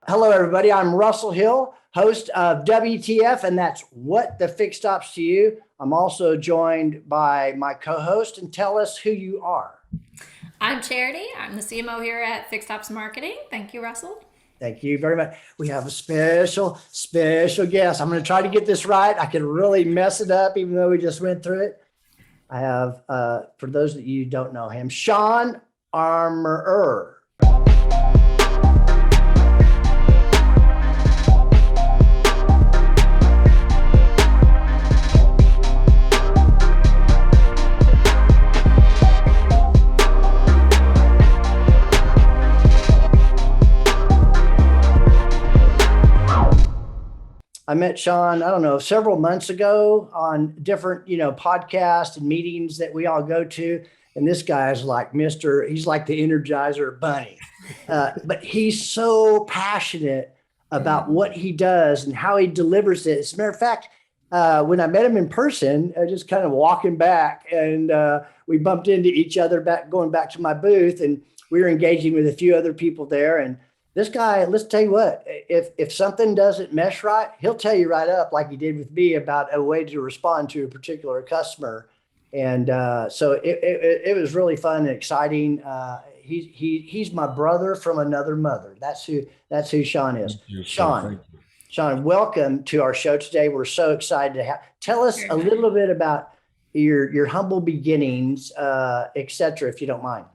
Hello, everybody. I'm Russell Hill, host of WTF, and that's What the FixedOPS to You. I'm also joined by my co-host, and tell us who you are. I'm Charity. I'm the CMO here at FixedOPS Marketing. Thank you, Russell. Thank you very much. We have a special guest. I'm going to try to get this right. I could really mess it up, even though we just went through it. I have, for those that you don't know him, Shawn Armorer. I met Shawn, I don't know, several months ago on different, podcasts and meetings that we all go to. And this guy is like he's like the Energizer Bunny. But he's so passionate about what he does and how he delivers it. As a matter of fact, when I met him in person, just kind of walking back, and we bumped into each other going back to my booth, and we were engaging with a few other people there. And this guy, let's tell you what, if something doesn't mesh right, he'll tell you right up, like he did with me, about a way to respond to a particular customer. And so it was really fun and exciting. He's my brother from another mother. That's who Shawn is. Shawn, welcome to our show today. We're so excited to have. Tell us a little bit about your humble beginnings, et cetera, if you don't mind.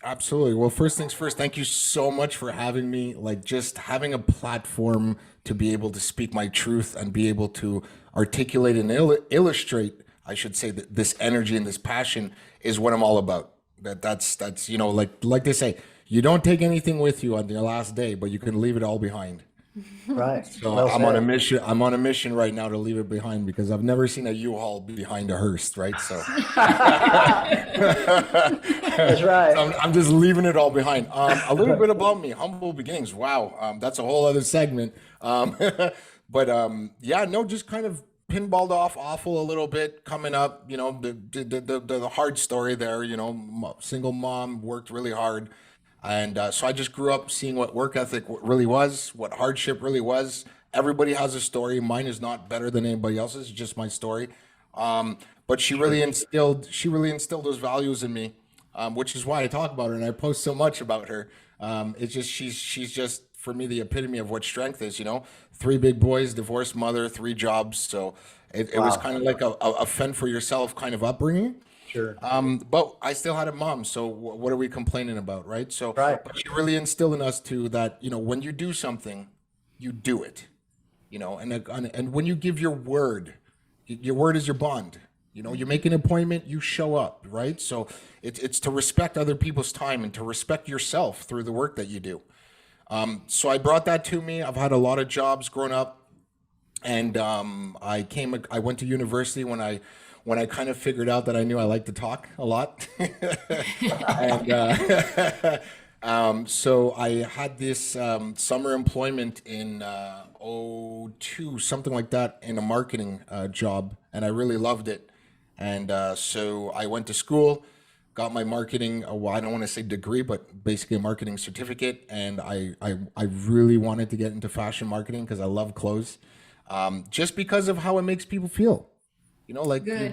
Absolutely. Well, first things first, thank you so much for having me. Like, just having a platform to be able to speak my truth and be able to articulate and illustrate, I should say, that this energy and this passion is what I'm all about. That's like they say, you don't take anything with you on your last day, but you can leave it all behind. Right. So well I'm on a mission. I'm on a mission right now to leave it behind, because I've never seen a U-Haul behind a hearse, right? So that's right. So I'm just leaving it all behind. A little bit about me, humble beginnings. Wow, that's a whole other segment. Just kind of pinballed off awful a little bit coming up. The hard story there. Single mom, worked really hard. And so I just grew up seeing what work ethic really was, what hardship really was. Everybody has a story. Mine is not better than anybody else's. It's just my story. But she really instilled those values in me, which is why I talk about her and I post so much about her. It's just she's just, for me, the epitome of what strength is. 3 big boys, divorced mother, 3 jobs. So it was kind of like a fend for yourself kind of upbringing. Sure. But I still had a mom, so what are we complaining about, right? So, right. But she really instilled in us too that when you do something, you do it, and when you give your word is your bond. You make an appointment, you show up, right? So it's to respect other people's time and to respect yourself through the work that you do. So I brought that to me. I've had a lot of jobs growing up, and I went to university when I kind of figured out that I knew I liked to talk a lot. And so I had this summer employment in 2002, something like that, in a marketing job, and I really loved it. And so I went to school, got my marketing, I don't want to say degree, but basically a marketing certificate. And I really wanted to get into fashion marketing because I love clothes, just because of how it makes people feel. You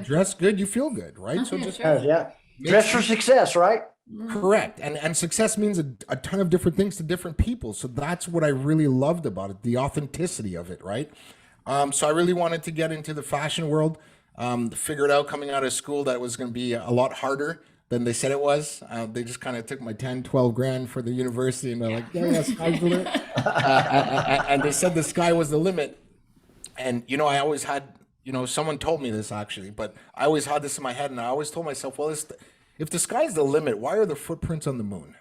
dress good, you feel good, right? So just dress for success, right? Correct. And success means a ton of different things to different people. So that's what I really loved about it, the authenticity of it, right? So I really wanted to get into the fashion world. Figured out coming out of school that it was going to be a lot harder than they said it was. They just kind of took my 10, 12 grand for the university, and they're like, yeah, sky's the limit. And they said the sky was the limit. And, I always had, someone told me this actually, but I always had this in my head, and I always told myself, well, if the sky's the limit, why are there footprints on the moon?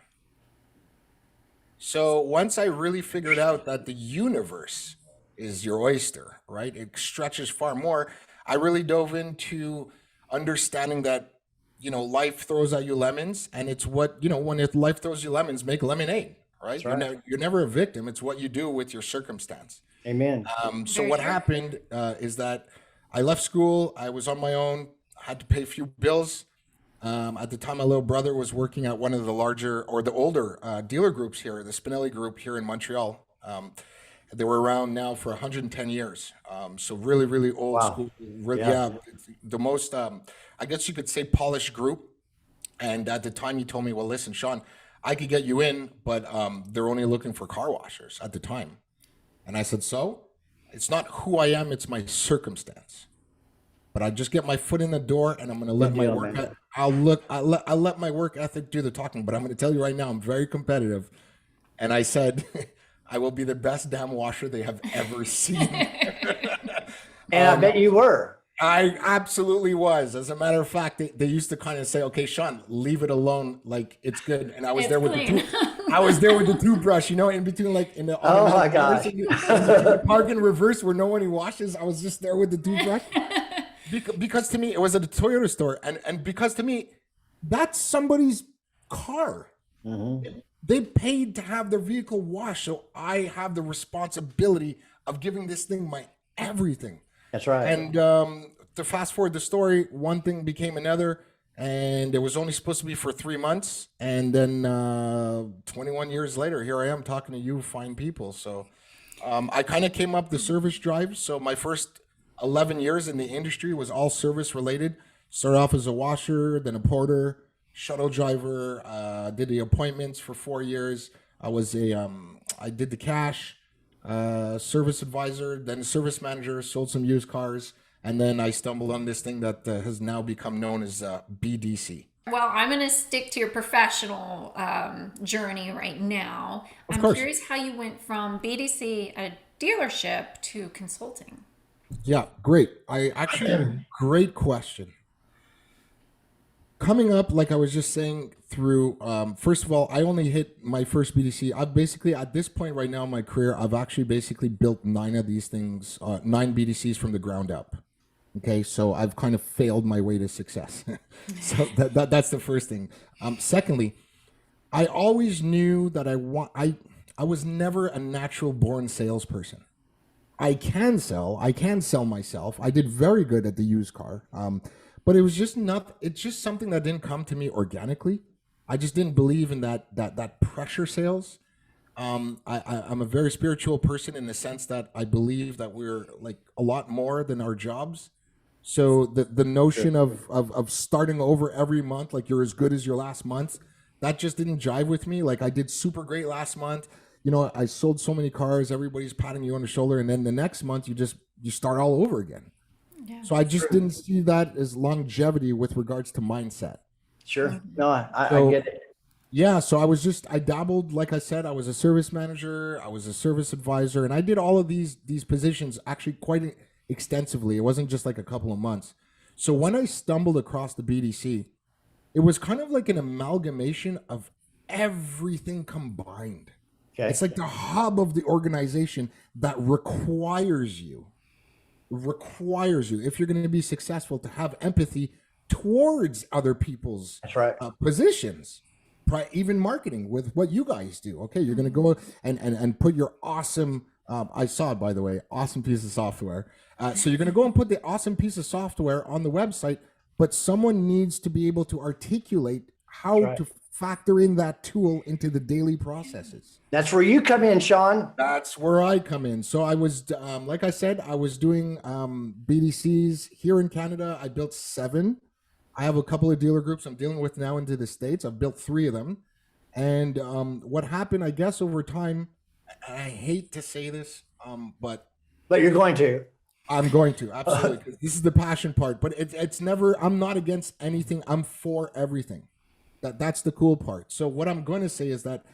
So once I really figured out that the universe is your oyster, right? It stretches far more. I really dove into understanding that, life throws at you lemons, and it's what, when life throws you lemons, make lemonade, right? Right. You're never a victim. It's what you do with your circumstance. Amen. So what happened is that I left school. I was on my own, had to pay a few bills. At the time, my little brother was working at one of the larger or the older dealer groups here, the Spinelli Group here in Montreal. They were around now for 110 years. So really, really old Wow. school. Yeah. Yeah, the most, I guess you could say, polished group. And at the time, he told me, well, listen, Shawn, I could get you in, but they're only looking for car washers at the time. And I said, so? It's not who I am, it's my circumstance. But I just get my foot in the door, and I'm going to let Good my deal, work. man. I'll let my work ethic do the talking. But I'm going to tell you right now, I'm very competitive. And I said, I will be the best damn washer they have ever seen. And I bet you were. I absolutely was. As a matter of fact, they used to kind of say, "Okay, Shawn, leave it alone. Like it's good." And I was It's there with clean. I was there with the toothbrush, in between, like in the Oh my automatic gosh. reverse, and you park in reverse where no one washes. I was just there with the toothbrush because to me it was at a Toyota store, and because to me that's somebody's car. They paid to have their vehicle washed, so I have the responsibility of giving this thing my everything. That's right. And to fast forward the story, one thing became another, and it was only supposed to be for 3 months. And then 21 years later, here I am talking to you fine people. So I kind of came up the service drive. So my first 11 years in the industry was all service related. Started off as a washer, then a porter, shuttle driver, did the appointments for 4 years. I did the cash. Service advisor, then service manager, sold some used cars, and then I stumbled on this thing that has now become known as BDC. Well, I'm going to stick to your professional journey right now. Of I'm course. curious how you went from BDC, a dealership, to consulting. Yeah, great. Great question. Coming up, like I was just saying, through first of all, I only hit my first BDC. I've basically, at this point right now in my career, I've actually basically built 9 of these things, 9 BDCs from the ground up. Okay, so I've kind of failed my way to success. So that's the first thing. Secondly, I always knew that I was never a natural born salesperson. I can sell myself. I did very good at the used car. But it was just it's just something that didn't come to me organically. I just didn't believe in that pressure sales. I'm a very spiritual person in the sense that I believe that we're like a lot more than our jobs. So the notion of starting over every month, like you're as good as your last month, that just didn't jive with me. Like I did super great last month. I sold so many cars, everybody's patting you on the shoulder, and then the next month you start all over again. Yeah. So I just didn't see that as longevity with regards to mindset. Sure. No, I get it. Yeah, so I dabbled, like I said, I was a service manager, I was a service advisor, and I did all of these positions actually quite extensively. It wasn't just like a couple of months. So when I stumbled across the BDC, it was kind of like an amalgamation of everything combined. Okay. It's like the hub of the organization that requires you, if you're going to be successful, to have empathy towards other people's That's right. positions, even marketing with what you guys do. Okay, you're going to go and put your awesome, I saw it, by the way, awesome piece of software. So you're going to go and put the awesome piece of software on the website, but someone needs to be able to articulate how to factor in that tool into the daily processes. That's where you come in, Shawn. That's where I come in. So I was, like I said, I was doing BDCs here in Canada. I built 7. I have a couple of dealer groups I'm dealing with now into the States. I've built 3 of them. And what happened, I guess, over time, and I hate to say this, but you're going to. I'm going to, absolutely. 'Cause this is the passion part, but it's never, I'm not against anything. I'm for everything. That's the cool part. So what I'm going to say is that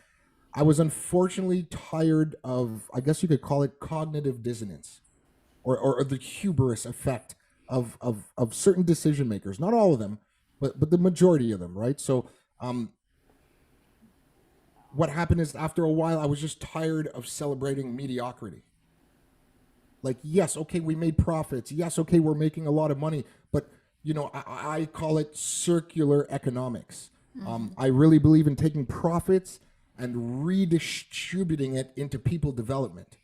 I was unfortunately tired of, I guess you could call it cognitive dissonance or the hubris effect of certain decision makers. Not all of them, but the majority of them, right? So what happened is after a while, I was just tired of celebrating mediocrity. Like, yes, okay, we made profits. Yes, okay, we're making a lot of money. But, I call it circular economics. I really believe in taking profits and redistributing it into people development.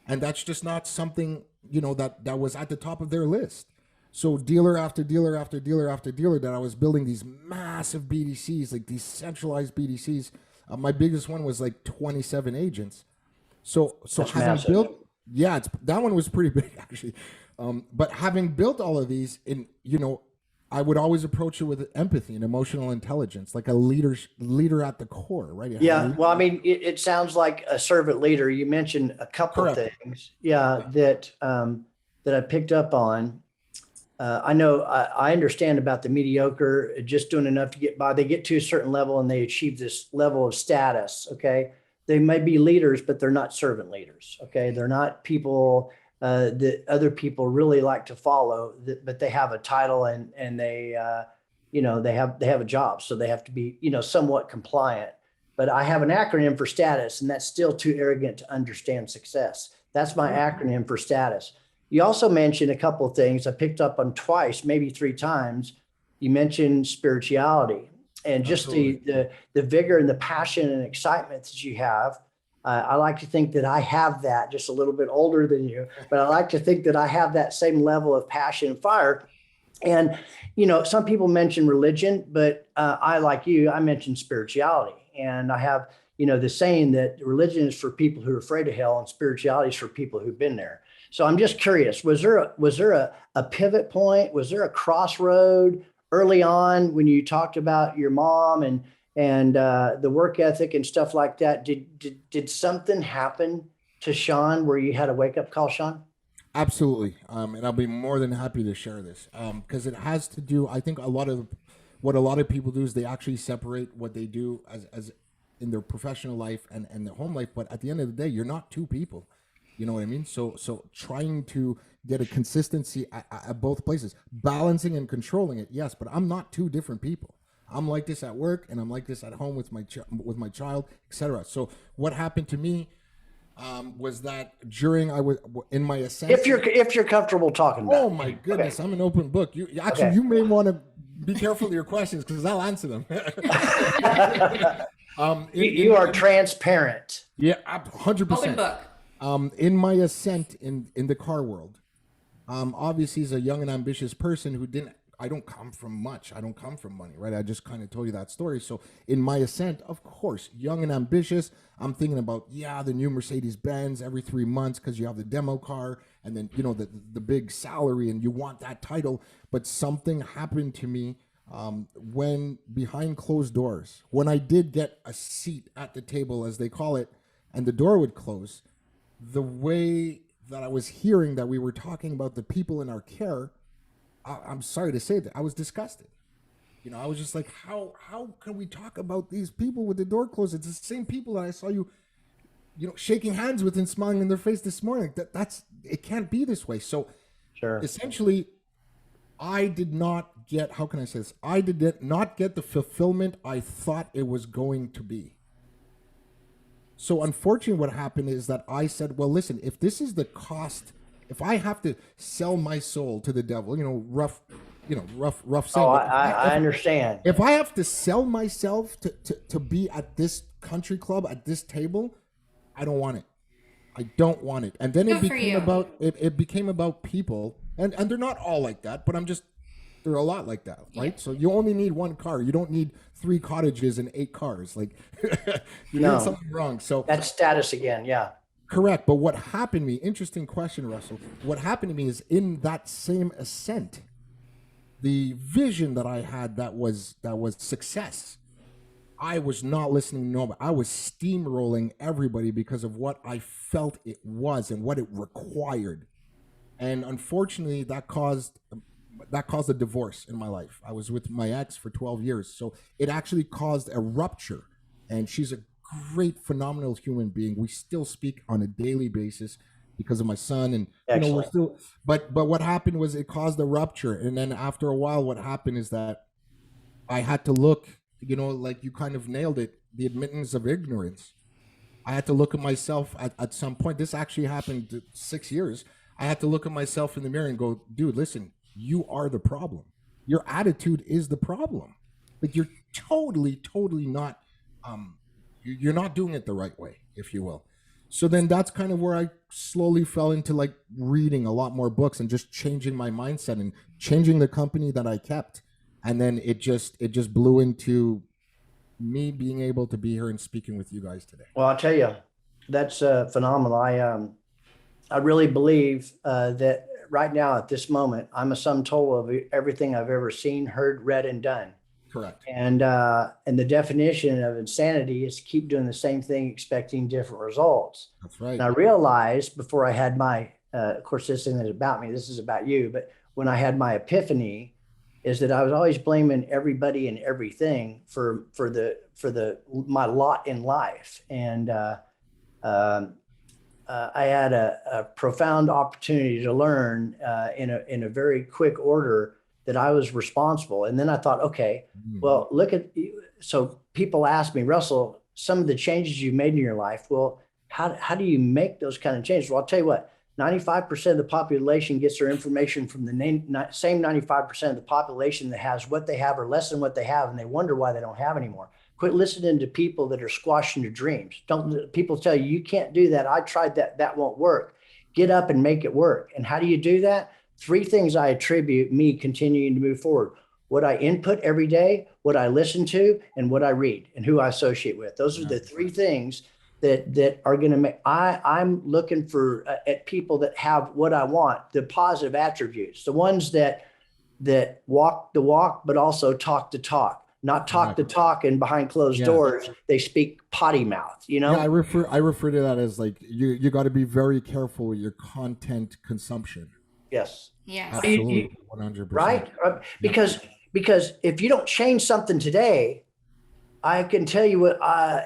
And that's just not something, that was at the top of their list. So dealer after dealer after dealer after dealer that I was building these massive BDCs, like these centralized BDCs. My biggest one was like 27 agents. So That's having massive. built, yeah, that one was pretty big actually. But having built all of these, I would always approach it with empathy and emotional intelligence, like a leader at the core, right? Yeah. Well, I mean, it sounds like a servant leader. You mentioned a couple Correct. things, that I picked up on. I know I understand about the mediocre, just doing enough to get by. They get to a certain level and they achieve this level of status. Okay. They may be leaders, but they're not servant leaders. Okay. They're not people that other people really like to follow, but they have a title and they, they have a job. So they have to be, somewhat compliant. But I have an acronym for status, and that's still too arrogant to understand success. That's my acronym for status. You also mentioned a couple of things I picked up on twice, maybe three times. You mentioned spirituality and just the vigor and the passion and excitement that you have. I like to think that I have that, just a little bit older than you, but I like to think that I have that same level of passion and fire. And, some people mention religion, but I, like you, I mentioned spirituality. And I have, the saying that religion is for people who are afraid of hell and spirituality is for people who've been there. So I'm just curious, was there a pivot point? Was there a crossroad early on when you talked about your mom and the work ethic and stuff like that? Did something happen to Shawn where you had a wake up call, Shawn? Absolutely. And I'll be more than happy to share this because it has to do, I think what a lot of people do is they actually separate what they do as in their professional life and their home life. But at the end of the day, you're not two people. You know what I mean? So trying to get a consistency at both places, balancing and controlling it. Yes, but I'm not two different people. I'm like this at work and I'm like this at home with my child, etc. So what happened to me was that during I was in my ascent. If you're comfortable talking about Oh my goodness, okay. I'm an open book. You actually you may want to be careful of your questions because I'll answer them. You are transparent. Yeah, 100%. Open book. In my ascent in the car world, obviously as a young and ambitious person who I don't come from much. I don't come from money, right? I just kind of told you that story. So in my ascent, of course, young and ambitious, I'm thinking about, the new Mercedes Benz every 3 months because you have the demo car and then, the big salary and you want that title. But something happened to me when behind closed doors, when I did get a seat at the table, as they call it, and the door would close, the way that I was hearing that we were talking about the people in our care, I'm sorry to say that I was disgusted. I was just like, how can we talk about these people with the door closed? It's the same people that I saw you, shaking hands with and smiling in their face this morning. It can't be this way. So sure. Essentially, I did not get, how can I say this? I did not get the fulfillment I thought it was going to be. So unfortunately, what happened is that I said, well, listen, if this is the cost, if I have to sell my soul to the devil, rough saying. Oh, I understand. If I have to sell myself to be at this country club, at this table, I don't want it. I don't want it. And then it became about people, and they're not all like that, but they're a lot like that, right? Yeah. So you only need one car. You don't need 3 cottages and 8 cars. Like you're doing something wrong. So that's status again. Yeah. Correct. But what happened to me, interesting question, Russell. What happened to me is in that same ascent, the vision that I had that was success, I was not listening to nobody. I was steamrolling everybody because of what I felt it was and what it required. And unfortunately, that caused a divorce in my life. I was with my ex for 12 years. So it actually caused a rupture. And she's a great, phenomenal human being. We still speak on a daily basis because of my son. And we're still, but what happened was it caused a rupture. And then after a while, what happened is that I had to look, like you kind of nailed it, the admittance of ignorance. I had to look at myself at some point. This actually happened 6 years. I had to look at myself in the mirror and go, dude, listen, you are the problem. Your attitude is the problem. Like you're totally not, you're not doing it the right way, if you will. So then that's kind of where I slowly fell into like reading a lot more books and just changing my mindset and changing the company that I kept. And then it just blew into me being able to be here and speaking with you guys today. Well, I'll tell you, That's phenomenal. I really believe that right now at this moment, I'm a sum total of everything I've ever seen, heard, read, and done. Correct. And the definition of insanity is to keep doing the same thing, expecting different results. That's right. And I realized before I had my, of course, this isn't about me, this is about you, but when I had my epiphany, is that I was always blaming everybody and everything for my lot in life. And um, I had a profound opportunity to learn in a very quick order that I was responsible. And then I thought, okay, well, look at, so people ask me, Russell, some of the changes you've made in your life, well, how do you make those kind of changes? Well, I'll tell you what, 95% of the population gets their information from the same 95% of the population that has what they have or less than what they have, and they wonder why they don't have anymore. Quit listening to people that are squashing your dreams. Don't people tell you, you can't do that. I tried that. That won't work. Get up and make it work. And how do you do that? Three things I attribute me continuing to move forward: what I input every day, what I listen to, and what I read, and who I associate with. Those are the three things that are going to make. I'm looking for at people that have what I want, the positive attributes, the ones that walk the walk, but also talk the talk. Not talk the talk, and behind closed doors, they speak potty mouth, you know? Yeah, I refer to that as like you got to be very careful with your content consumption. Yes. Yes. Absolutely. 100%. Right? Because if you don't change something today, I can tell you what,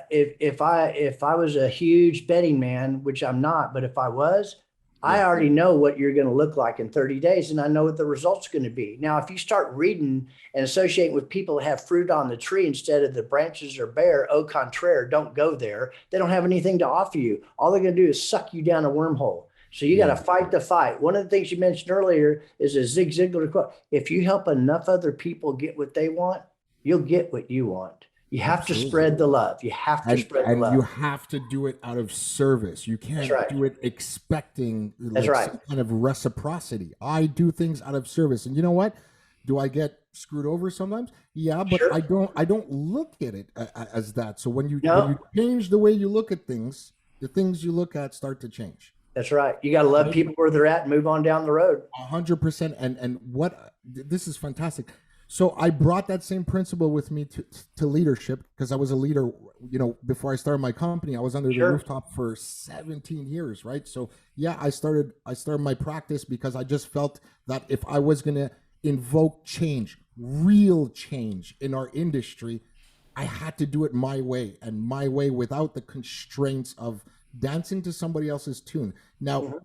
if I was a huge betting man, which I'm not, but if I was, I already know what you're going to look like in 30 days, and I know what the result's going to be. Now, if you start reading and associating with people that have fruit on the tree instead of the branches are bare, au contraire, don't go there. They don't have anything to offer you. All they're going to do is suck you down a wormhole. So you got to fight the fight. One of the things you mentioned earlier is a Zig Ziglar quote: if you help enough other people get what they want, you'll get what you want. You have to spread the love. You have to spread the love. And you have to do it out of service. You can't do it expecting some kind of reciprocity. I do things out of service. And you know what? Do I get screwed over sometimes? Yeah, but I don't look at it as that. So when you change the way you look at things, the things you look at start to change. That's right. You got to love people where they're at and move on down the road. 100%. And what this is fantastic. So I brought that same principle with me to leadership, because I was a leader, before I started my company. I was under the rooftop for 17 years, right? So I started my practice because I just felt that if I was going to invoke change, real change in our industry, I had to do it my way, and my way without the constraints of dancing to somebody else's tune. Now,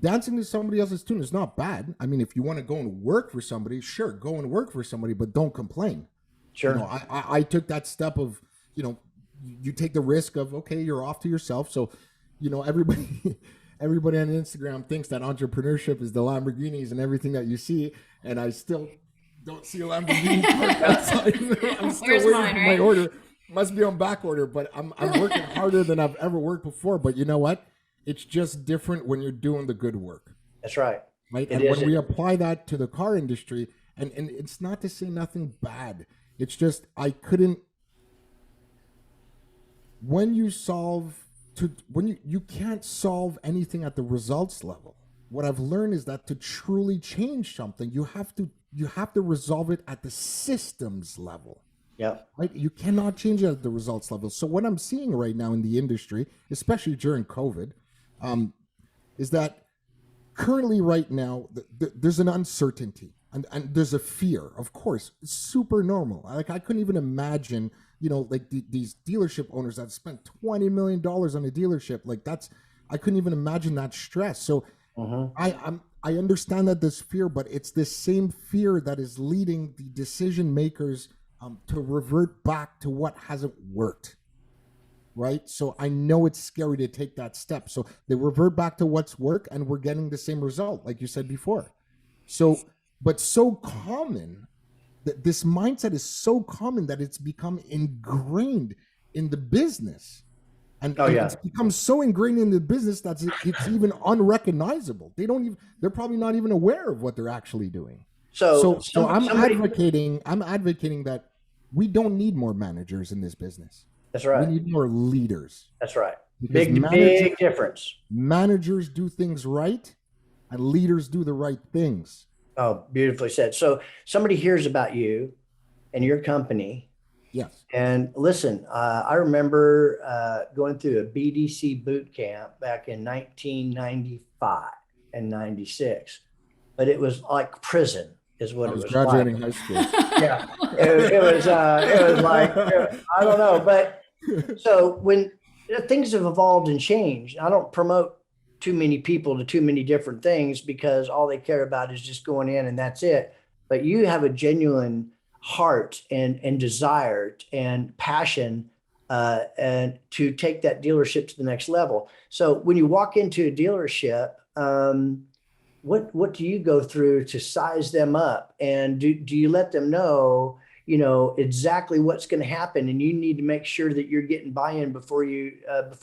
dancing to somebody else's tune is not bad. I mean, if you want to go and work for somebody, sure, go and work for somebody, but don't complain. Sure. I took that step of, you take the risk of, okay, you're off to yourself. So, everybody on Instagram thinks that entrepreneurship is the Lamborghinis and everything that you see. And I still don't see a Lamborghini parked outside. I'm still waiting for my order. Must be on back order, but I'm working harder than I've ever worked before. But you know what? It's just different when you're doing the good work. That's right. Right. And when we apply that to the car industry, and it's not to say nothing bad. It's just when you can't solve anything at the results level. What I've learned is that to truly change something, you have to resolve it at the systems level. Yeah. Right. You cannot change it at the results level. So what I'm seeing right now in the industry, especially during COVID, is that currently right now there's an uncertainty and there's a fear. Of course, it's super normal. Like I couldn't even imagine, these dealership owners that spent $20 million on a dealership. Like I couldn't even imagine that stress. So I understand that there's fear, but it's this same fear that is leading the decision makers to revert back to what hasn't worked. Right. So I know it's scary to take that step. So they revert back to what's worked, and we're getting the same result, like you said before. So, but so common that this mindset is so common that it's become ingrained in the business. And it's become so ingrained in the business that it's even unrecognizable. They're probably not even aware of what they're actually doing. So I'm advocating that we don't need more managers in this business. That's right. We need more leaders. That's right. Because Big difference. managers do things right and leaders do the right things. Oh, beautifully said. So somebody hears about you and your company. Yes. And listen, I remember going through a BDC boot camp back in 1995 and 96, but it was like prison is what I it was was graduating like. high school. Yeah, it was like, I don't know. But so when things have evolved and changed, I don't promote too many people to too many different things because all they care about is just going in and that's it. But you have a genuine heart and desire and passion and to take that dealership to the next level. So when you walk into a dealership, what do you go through to size them up? And do you let them know, exactly what's going to happen? And you need to make sure that you're getting buy-in before you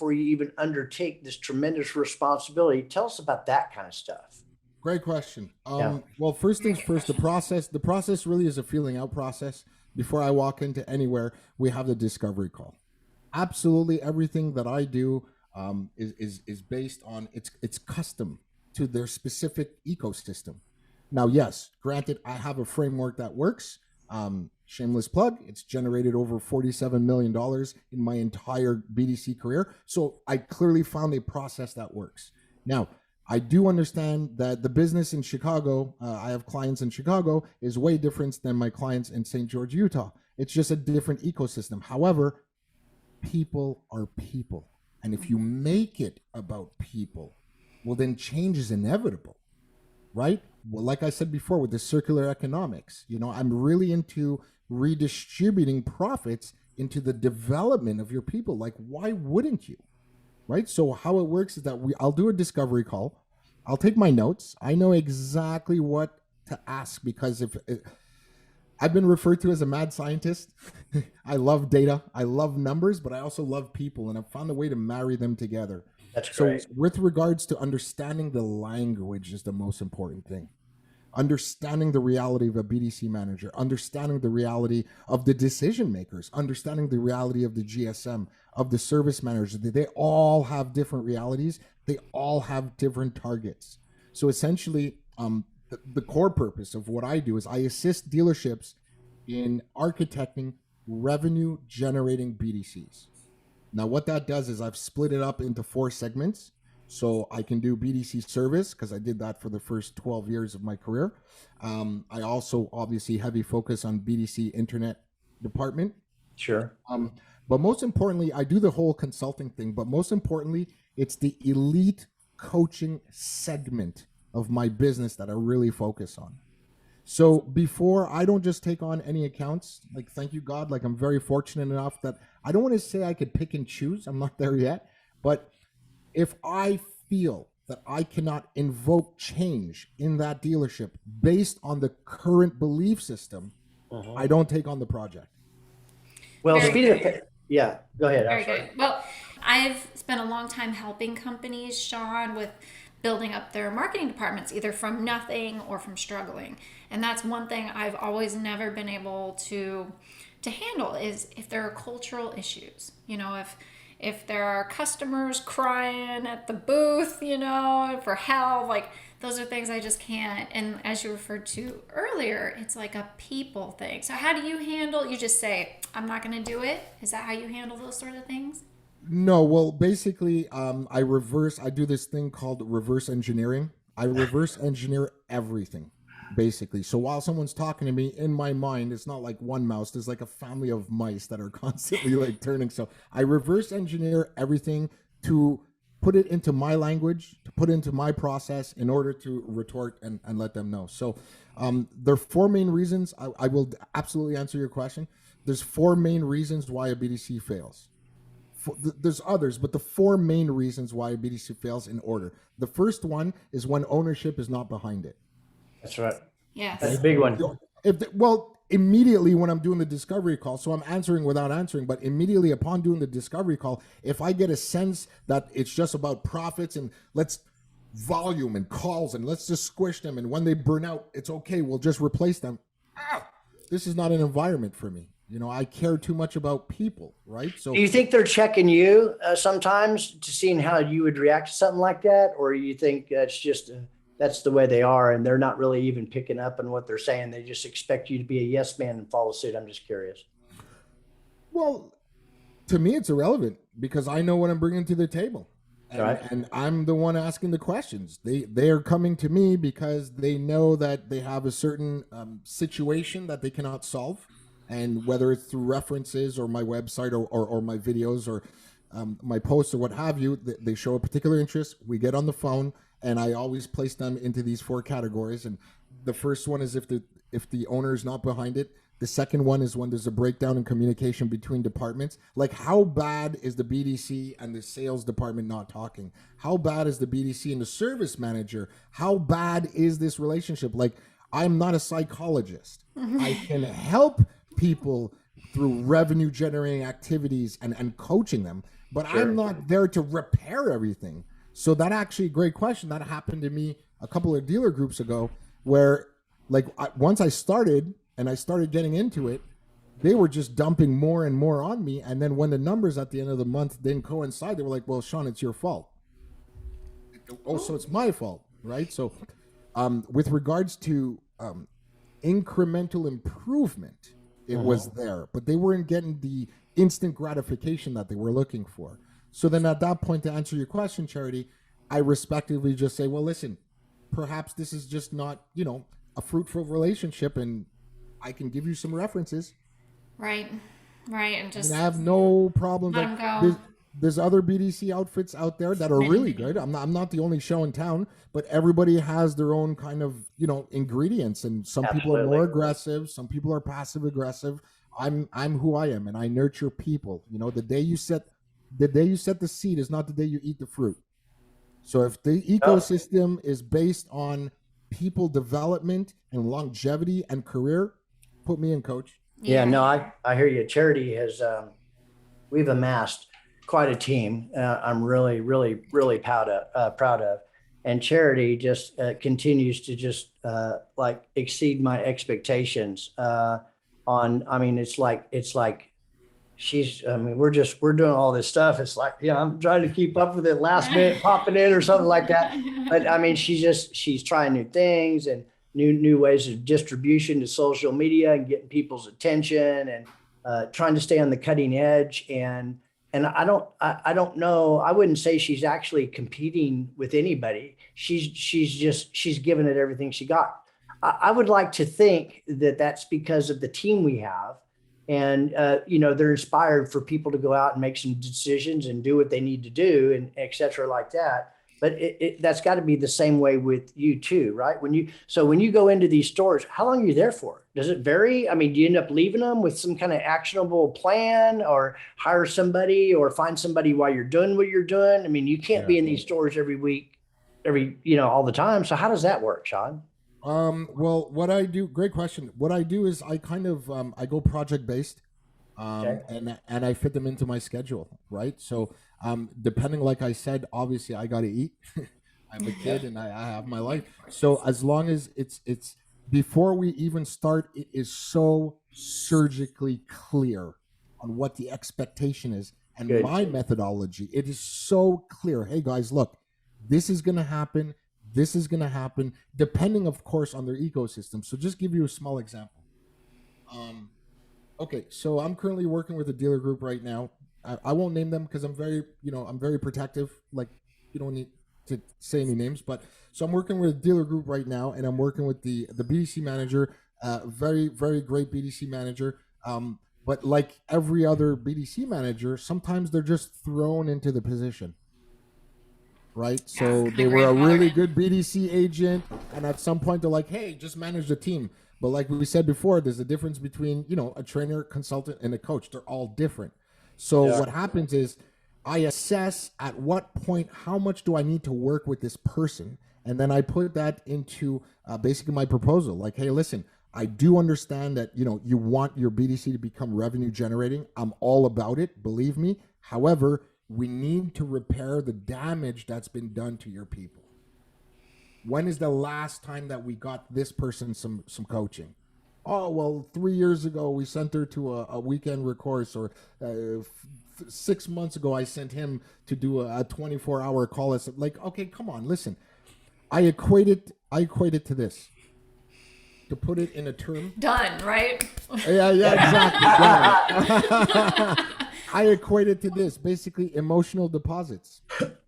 even undertake this tremendous responsibility. Tell us about that kind of stuff. Great question. Yeah. Well, first things first, the process really is a feeling out process. Before I walk into anywhere, we have the discovery call. Absolutely everything that I do is based on it's custom to their specific ecosystem. Now, yes, granted, I have a framework that works. Shameless plug, it's generated over $47 million in my entire BDC career. So I clearly found a process that works. Now, I do understand that the business in Chicago, I have clients in Chicago, is way different than my clients in St. George, Utah. It's just a different ecosystem. However, people are people. And if you make it about people, well, then change is inevitable, right? Well, like I said before, with the circular economics, I'm really into redistributing profits into the development of your people. Like, why wouldn't you? Right? So how it works is that I'll do a discovery call. I'll take my notes. I know exactly what to ask because I've been referred to as a mad scientist. I love data. I love numbers, but I also love people, and I've found a way to marry them together. That's great. So with regards to understanding the language is the most important thing. Understanding the reality of a BDC manager, understanding the reality of the decision makers, understanding the reality of the GSM, of the service managers. They all have different realities. They all have different targets. So essentially, the core purpose of what I do is I assist dealerships in architecting revenue generating BDCs. Now, what that does is I've split it up into 4 segments. So I can do BDC service because I did that for the first 12 years of my career. I also obviously heavy focus on BDC internet department. Sure. But most importantly, I do the whole consulting thing. But most importantly, it's the elite coaching segment of my business that I really focus on. So before, I don't just take on any accounts. Like, thank you, God. Like, I'm very fortunate enough that I don't want to say I could pick and choose. I'm not there yet. But if I feel that I cannot invoke change in that dealership based on the current belief system, I don't take on the project. Well, Very yeah, go ahead. Very good. Well, I've spent a long time helping companies, Shawn, with building up their marketing departments, either from nothing or from struggling. And that's one thing I've always never been able to handle is if there are cultural issues. If there are customers crying at the booth, for help, like those are things I just can't. And as you referred to earlier, it's like a people thing. So how do you handle, you just say, I'm not going to do it? Is that how you handle those sort of things? No, well, basically, I do this thing called reverse engineering. I reverse engineer everything, basically. So while someone's talking to me, in my mind, it's not like one mouse. There's like a family of mice that are constantly like turning. So I reverse engineer everything to put it into my language, to put it into my process in order to retort and let them know. So there are 4 main reasons. I will absolutely answer your question. There's 4 main reasons why a BDC fails. There's others, but the 4 main reasons why a BDC fails in order. The first one is when ownership is not behind it. That's right. Yes. That's a big one. Immediately when I'm doing the discovery call, so I'm answering without answering, but immediately upon doing the discovery call, if I get a sense that it's just about profits and let's volume and calls and let's just squish them, and when they burn out, it's okay, we'll just replace them. This is not an environment for me. You know, I care too much about people, right? So Do you think they're checking you sometimes to seeing how you would react to something like that? Or you think that's just, that's the way they are and they're not really even picking up on what they're saying? They just expect you to be a yes man and follow suit. I'm just curious. well, to me, it's irrelevant because I know what I'm bringing to the table. Right. And I'm the one asking the questions. They are coming to me because they know that they have a certain situation that they cannot solve, and whether it's through references or my website or my videos or my posts or what have you, they show a particular interest. We get on the phone, and I always place them into these 4 categories. And the first one is if the owner is not behind it. The second one is when there's a breakdown in communication between departments. Like, how bad is the BDC and the sales department not talking? How bad is the BDC and the service manager? How bad is this relationship? Like, I'm not a psychologist. I can help people through revenue generating activities and coaching them, but I'm not there to repair everything. So that actually, great question. That happened to me a couple of dealer groups ago where, like, once I started getting into it, they were just dumping more and more on me. And then when the numbers at the end of the month didn't coincide, they were like, well, Shawn, it's your fault. Oh, so it's my fault, right? So with regards to incremental improvement, it was there, but they weren't getting the instant gratification that they were looking for. So then at that point, to answer your question, Charity, I respectively just say, well, listen, perhaps this is just not, a fruitful relationship, and I can give you some references. Right. And just And I have no problem. let 'em go. There's other BDC outfits out there that are really good. I'm not the only show in town, but everybody has their own kind of, ingredients. And some people are more aggressive. Some people are passive aggressive. I'm who I am, and I nurture people. The day you set the seed is not the day you eat the fruit. So if the ecosystem is based on people development and longevity and career, put me in, coach. Yeah, no, I hear you. Charity has, we've amassed quite a team. I'm really, really, really proud of. And Charity just continues to just like exceed my expectations it's like we're doing all this stuff. It's like, I'm trying to keep up with it, last minute popping in or something like that. But she's trying new things and new ways of distribution to social media and getting people's attention and trying to stay on the cutting edge. And I don't know. I wouldn't say she's actually competing with anybody. She's given it everything she got. I would like to think that that's because of the team we have. And, they're inspired for people to go out and make some decisions and do what they need to do and et cetera like that. But that's got to be the same way with you too, right? When you go into these stores, how long are you there for? Does it vary? I mean, do you end up leaving them with some kind of actionable plan, or hire somebody, or find somebody while you're doing what you're doing? I mean, you can't be in these stores every week, all the time. So how does that work, Shawn? Well, what I do, great question. What I do is I kind of, I go project based, and I fit them into my schedule, right? So, depending, like I said, obviously I got to eat. I'm a kid and I have my life. So as long as it's before we even start, it is so surgically clear on what the expectation is and my methodology. It is so clear. Hey guys, look, this is going to happen. This is going to happen, depending, of course, on their ecosystem. So just give you a small example. Okay, so I'm currently working with a dealer group right now. I won't name them because I'm very protective. Like, you don't need to say any names, but so I'm working with a dealer group right now, and I'm working with the BDC manager, very, very great BDC manager. But like every other BDC manager, sometimes they're just thrown into the position. Right. So they were a really good BDC agent. And at some point they're like, hey, just manage the team. But like we said before, there's a difference between, a trainer, consultant, and a coach. They're all different. So what happens is I assess at what point, how much do I need to work with this person? And then I put that into basically my proposal. Like, hey, listen, I do understand that, you want your BDC to become revenue generating. I'm all about it. Believe me. However, we need to repair the damage that's been done to your people. When is the last time that we got this person some coaching? Oh, well, 3 years ago we sent her to a weekend recourse, or 6 months ago I sent him to do a 24-hour call. It's like, okay, come on, listen. I equate it to this. To put it in a term. Done, right? Yeah, exactly. I equate it to this, basically emotional deposits.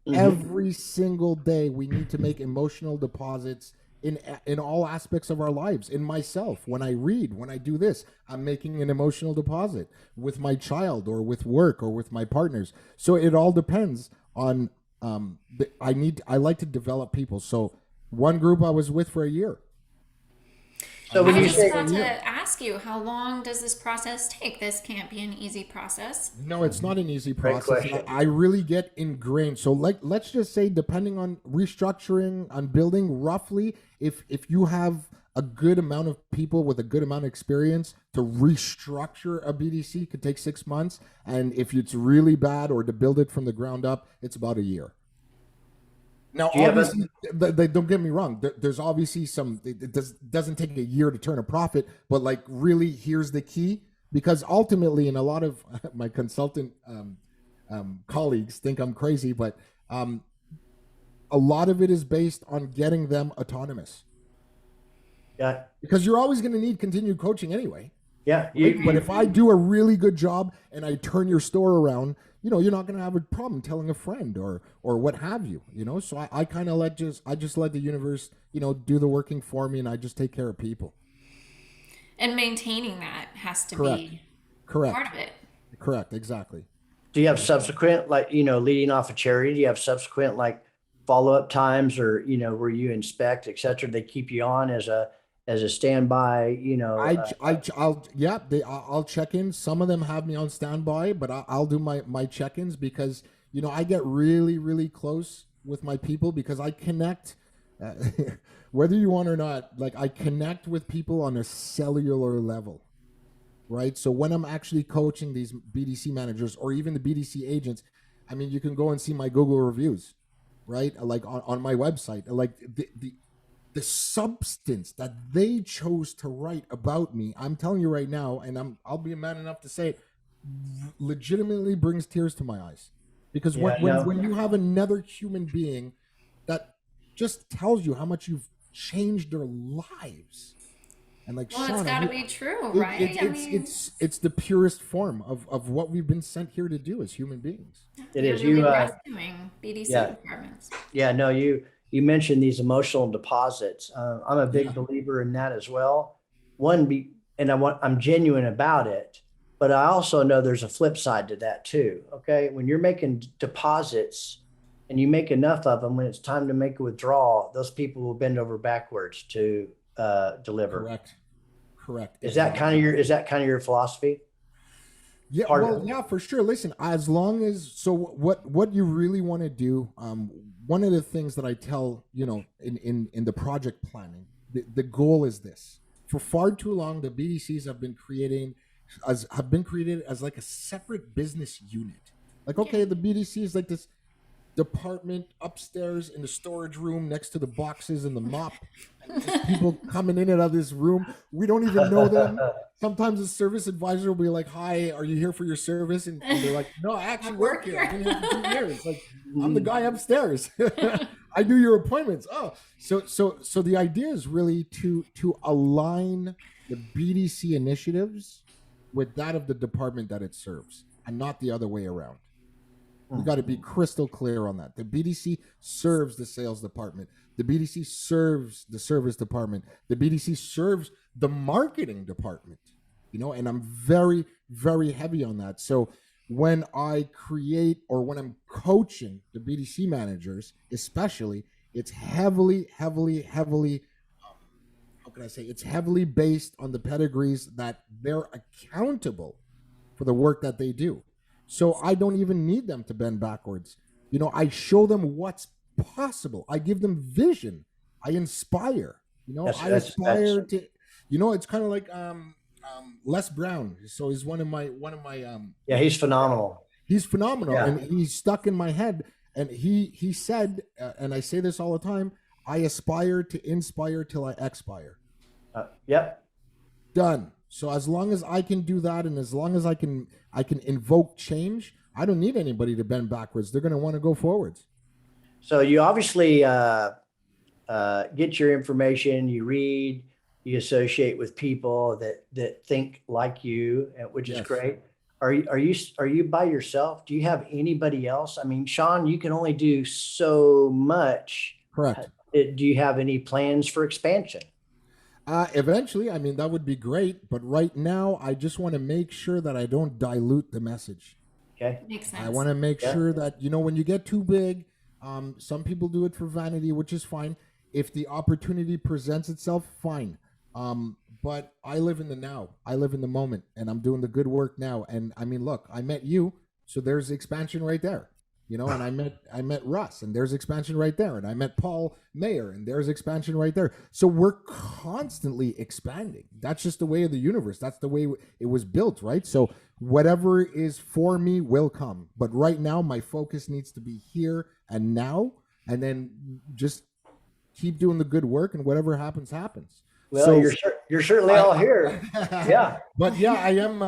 Every single day we need to make emotional deposits in all aspects of our lives. In myself, when I read, when I do this, I'm making an emotional deposit with my child or with work or with my partners. So it all depends on I like to develop people. So one group I was with for a year. So when I you just say, got to ask you, how long does this process take? This can't be an easy process. No, it's not an easy Great process. question. I really get ingrained. So let's just say, depending on restructuring, on building, roughly, if you have a good amount of people with a good amount of experience, to restructure a BDC could take 6 months. And if it's really bad, or to build it from the ground up, it's about a year. Now, Do you have a- obviously, don't get me wrong. There's obviously some. It doesn't take a year to turn a profit, but like, really, here's the key. Because ultimately, and a lot of my consultant colleagues think I'm crazy, but a lot of it is based on getting them autonomous. yeah, Because you're always going to need continued coaching anyway. yeah, But if I do a really good job and I turn your store around, you're not going to have a problem telling a friend or what have you. So I kind of let the universe, do the working for me, and I just take care of people. And maintaining that has to Correct. be Correct. part of it. Correct. Exactly. do you have subsequent, like, leading off a charity? Do you have subsequent, like, follow-up times, or, where you inspect, et cetera? They keep you on as a standby, I'll check in. Some of them have me on standby, but I'll do my check-ins, because I get really, really close with my people, because I connect, whether you want or not. Like, I connect with people on a cellular level, right? So when I'm actually coaching these BDC managers, or even the BDC agents, I mean, you can go and see my Google reviews, right? Like on my website, like the substance that they chose to write about me, I'm telling you right now, and I'll be a man enough to say it, legitimately brings tears to my eyes. Because when you have another human being that just tells you how much you've changed their lives, and like, Well, Shawn, it's got to be true, right? it's the purest form of what we've been sent here to do as human beings. It is. Really You, rescuing BDC yeah. departments. yeah, no, you mentioned these emotional deposits. I'm a big Yeah. believer in that as well. I'm genuine about it, but I also know there's a flip side to that too. Okay, when you're making deposits and you make enough of them, when it's time to make a withdrawal, those people will bend over backwards to deliver. Correct. Is that kind of your philosophy? Yeah, yeah, for sure. Listen, as long as, so what you really want to do, one of the things that I tell, in the project planning, the goal is this. For far too long, the BDCs have been created as like a separate business unit. Like, okay, the BDC is like this department upstairs in the storage room next to the boxes and the mop. And just people coming in and out of this room. We don't even know them. Sometimes the service advisor will be like, "Hi, are you here for your service?" And they're like, "No, I actually work here. I've been here for 2 years. Like, I'm the guy upstairs. I do your appointments." Oh, so the idea is really to align the BDC initiatives with that of the department that it serves, and not the other way around. We got to be crystal clear on that. The BDC serves the sales department. The BDC serves the service department. The BDC serves the marketing department, and I'm very, very heavy on that. So when I create, or when I'm coaching the BDC managers, especially, it's heavily, how can I say, it's heavily based on the pedigrees that they're accountable for the work that they do. So I don't even need them to bend backwards. I show them what's possible. I give them vision. I inspire. I aspire to. It's kind of like Les Brown. So he's one of my. Yeah, he's phenomenal. He's phenomenal, Yeah. and he's stuck in my head. And he said, and I say this all the time: I aspire to inspire till I expire. Yep. done. So as long as I can do that, and as long as I can invoke change, I don't need anybody to bend backwards. They're going to want to go forwards. So you obviously get your information, you read, you associate with people that think like you, which is Yes. great. Are you by yourself? Do you have anybody else? I mean, Shawn, you can only do so much. Correct. Do you have any plans for expansion? Eventually, I mean, that would be great. But right now, I just want to make sure that I don't dilute the message. Okay. Makes sense. I want to make sure that, when you get too big, some people do it for vanity, which is fine. If the opportunity presents itself, fine. But I live in the now. I live in the moment, and I'm doing the good work now. And I mean, look, I met you, so there's expansion right there. And I met Russ, and there's expansion right there. And I met Paul Mayer, and there's expansion right there. So we're constantly expanding. That's just the way of the universe. That's the way it was built, right? So whatever is for me will come. But right now, my focus needs to be here and now, and then just keep doing the good work, and whatever happens, happens. Well, So you're certainly all here. Yeah. but yeah, I am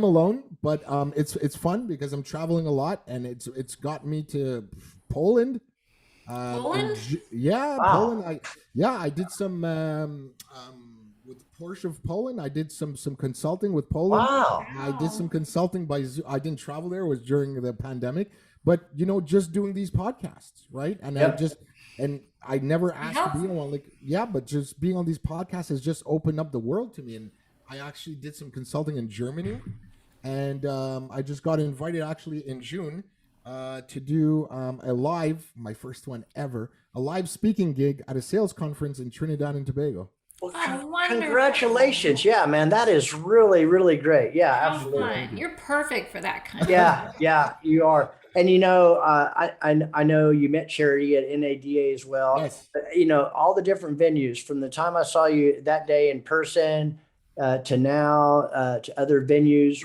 alone, but it's fun because I'm traveling a lot, and it's got me to Poland. Poland? Yeah, Wow. Poland. I did some with Porsche of Poland. I did some consulting with Poland. Wow. I did some consulting by Zoom. I didn't travel there. It was during the pandemic, but just doing these podcasts, right? And Yep. I never asked to be on one. But just being on these podcasts has just opened up the world to me. And I actually did some consulting in Germany, and I just got invited actually in June to do my first one ever, a live speaking gig at a sales conference in Trinidad and Tobago. Well, Oh, wonderful. congratulations. Yeah, man, that is really, really great. Yeah, How absolutely. fun. You're perfect for that kind of Yeah, you are. And I know you met Charity at NADA as well. Yes. All the different venues from the time I saw you that day in person to now to other venues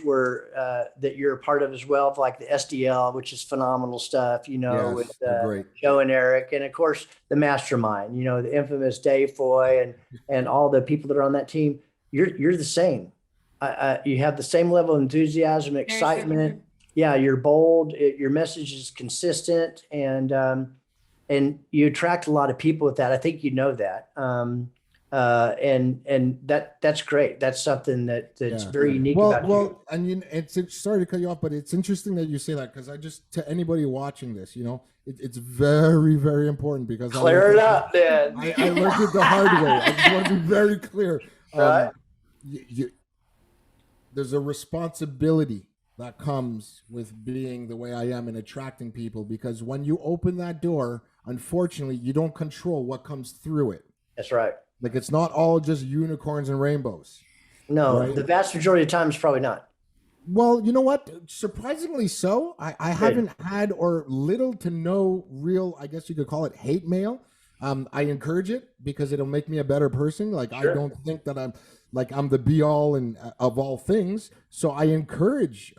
that you're a part of as well, like the SDL, which is phenomenal stuff. Yes, with they're great. Joe and Eric, and of course the mastermind. The infamous Dave Foy and all the people that are on that team. You're the same. You have the same level of enthusiasm, excitement. Yeah, you're bold. Your message is consistent, and you attract a lot of people with that. I think you know that, and that's great. That's something that's very unique about you. Well, and it's sorry to cut you off, but it's interesting that you say that, because to anybody watching this, it's very, very important, because Clear it up, then. I learned it the hard way. I just want to be very clear. Right. There's a responsibility that comes with being the way I am and attracting people, because when you open that door, unfortunately, you don't control what comes through it. That's right. Like, it's not all just unicorns and rainbows. No, Right. the vast majority of times, probably not. Well, you know what? Surprisingly so. I haven't had or little to no real, I guess you could call it, hate mail. I encourage it because it'll make me a better person. Like, Sure. I don't think that I'm the be all and of all things. So I encourage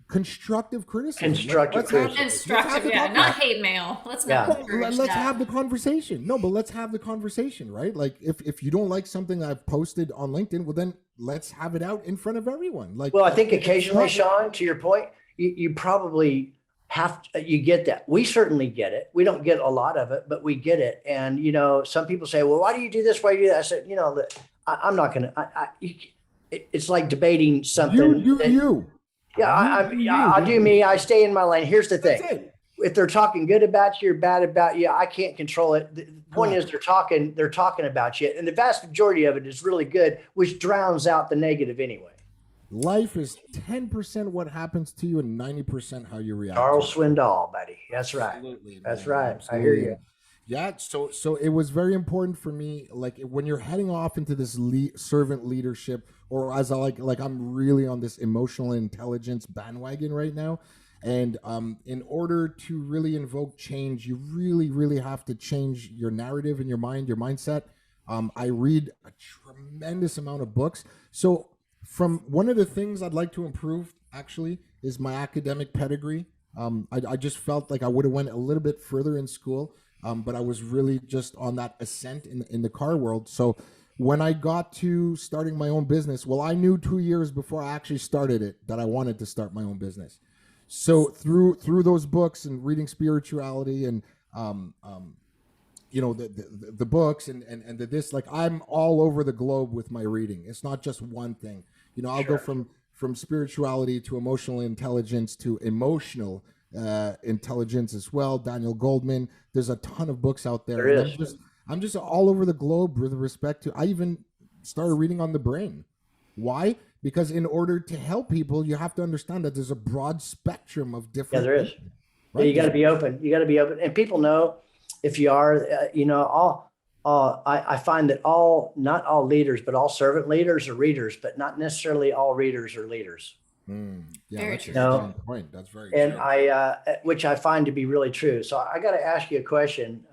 constructive criticism. Constructive criticism. Constructive, not hate mail. Let's not encourage Let's that. have the conversation. No, but let's have the conversation, right? Like, if you don't like something I've posted on LinkedIn, well, then let's have it out in front of everyone. Like, Well, I think occasionally, Shawn, to your point, you probably you get that. We certainly get it. We don't get a lot of it, but we get it. And, some people say, well, why do you do this? Why do you do that? I said, I'm not going to, it's like debating something. You. Yeah, I do me. I stay in my lane. Here's the thing. That's it. If they're talking good about you or bad about you, I can't control it. The point is they're talking about you. And the vast majority of it is really good, which drowns out the negative anyway. Life is 10% what happens to you and 90% how you react. Charles Swindoll, buddy. That's right. Absolutely, That's man. right. Absolutely. I hear you. Yeah, so it was very important for me, like, when you're heading off into this servant leadership, or as I like I'm really on this emotional intelligence bandwagon right now. And in order to really invoke change, you really, really have to change your narrative in your mind, your mindset. I read a tremendous amount of books. So from one of the things I'd like to improve, actually, is my academic pedigree. I just felt like I would have went a little bit further in school, but I was really just on that ascent in the car world. So when I got to starting my own business, well, I knew 2 years before I actually started it that I wanted to start my own business. So through those books and reading spirituality and the books and this, like, I'm all over the globe with my reading. It's not just one thing. I'll go from spirituality to emotional intelligence to emotional intelligence as well. Daniel Goldman. There's a ton of books out there. There is. I'm just all over the globe with respect to. I even started reading on the brain. Why? Because in order to help people, you have to understand that there's a broad spectrum of different. Yeah, there is. Right? Yeah, you got to be open. You got to be open, and people know if you are. I find that not all leaders, but all servant leaders are readers, but not necessarily all readers are leaders. Yeah, Very that's true. an excellent point. That's very And true. which I find to be really true. So I got to ask you a question.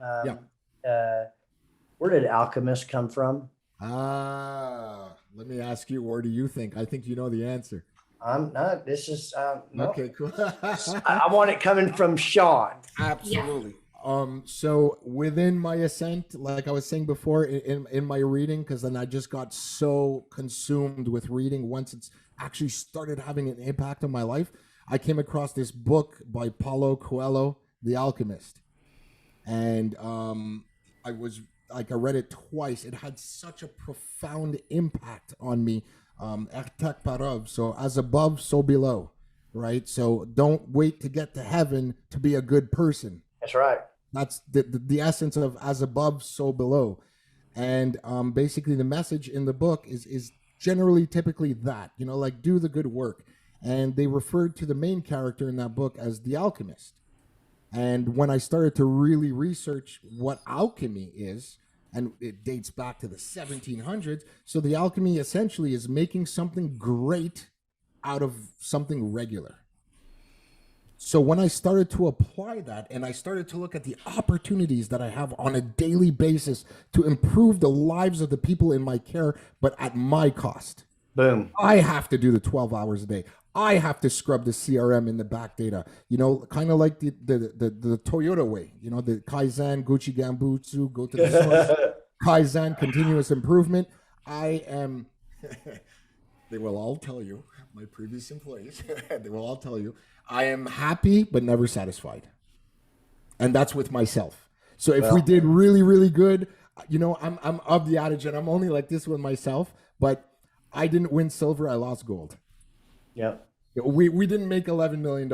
Where did Alchemist come from? Let me ask you, where do you think? I think you know the answer. I'm not. This is no. Okay, cool. I want it coming from Shawn. Absolutely. So within my ascent, like I was saying before, in my reading, because then I just got so consumed with reading once it's actually started having an impact on my life, I came across this book by Paulo Coelho, The Alchemist. And I read it twice. It had such a profound impact on me. So as above, so below, right? So don't wait to get to heaven to be a good person. That's right. That's the essence of as above, so below. And basically the message in the book is generally typically that, like, do the good work. And they referred to the main character in that book as the alchemist. And when I started to really research what alchemy is, and it dates back to the 1700s, so the alchemy essentially is making something great out of something regular. So when I started to apply that and I started to look at the opportunities that I have on a daily basis to improve the lives of the people in my care, but at my cost. Boom. I have to do the 12 hours a day. I have to scrub the CRM in the back data, kind of like the Toyota way, the Kaizen, Gucci Gambutsu, go to the source, Kaizen, continuous improvement. I am, they will all tell you, my previous employees, they will all tell you, I am happy but never satisfied. And that's with myself. So if we did really, really good, I'm of the adage, and I'm only like this with myself, but I didn't win silver, I lost gold. Yep. We didn't make $11 million.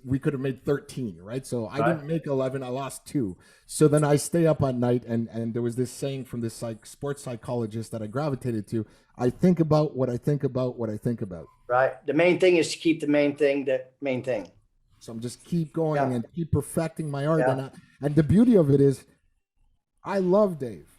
We could have made 13, right? So I didn't make 11, I lost 2. So then I stay up at night, and there was this saying from this sports psychologist that I gravitated to. I think about what I think about what I think about. Right. The main thing is to keep the main thing the main thing. So I'm just keep going and keep perfecting my art. And the beauty of it is I love Dave.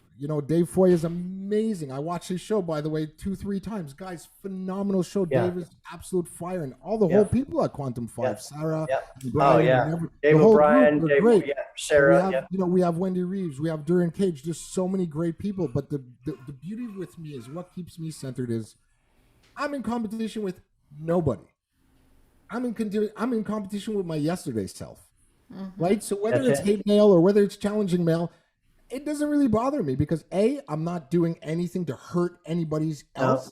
Dave Foy is amazing. I watched his show, by the way, 2-3 times. Guys, phenomenal show. Yeah. Dave is absolute fire. And all the whole people at Quantum 5, Sarah, Brian, Dave O'Brien, Dave, Sarah. We have Wendy Reeves. We have Duran Cage. There's so many great people. But the beauty with me is what keeps me centered is I'm in competition with nobody. I'm in competition with my yesterday self. Mm-hmm. Right? So whether it's hate mail or whether it's challenging mail, it doesn't really bother me because I'm not doing anything to hurt anybody else.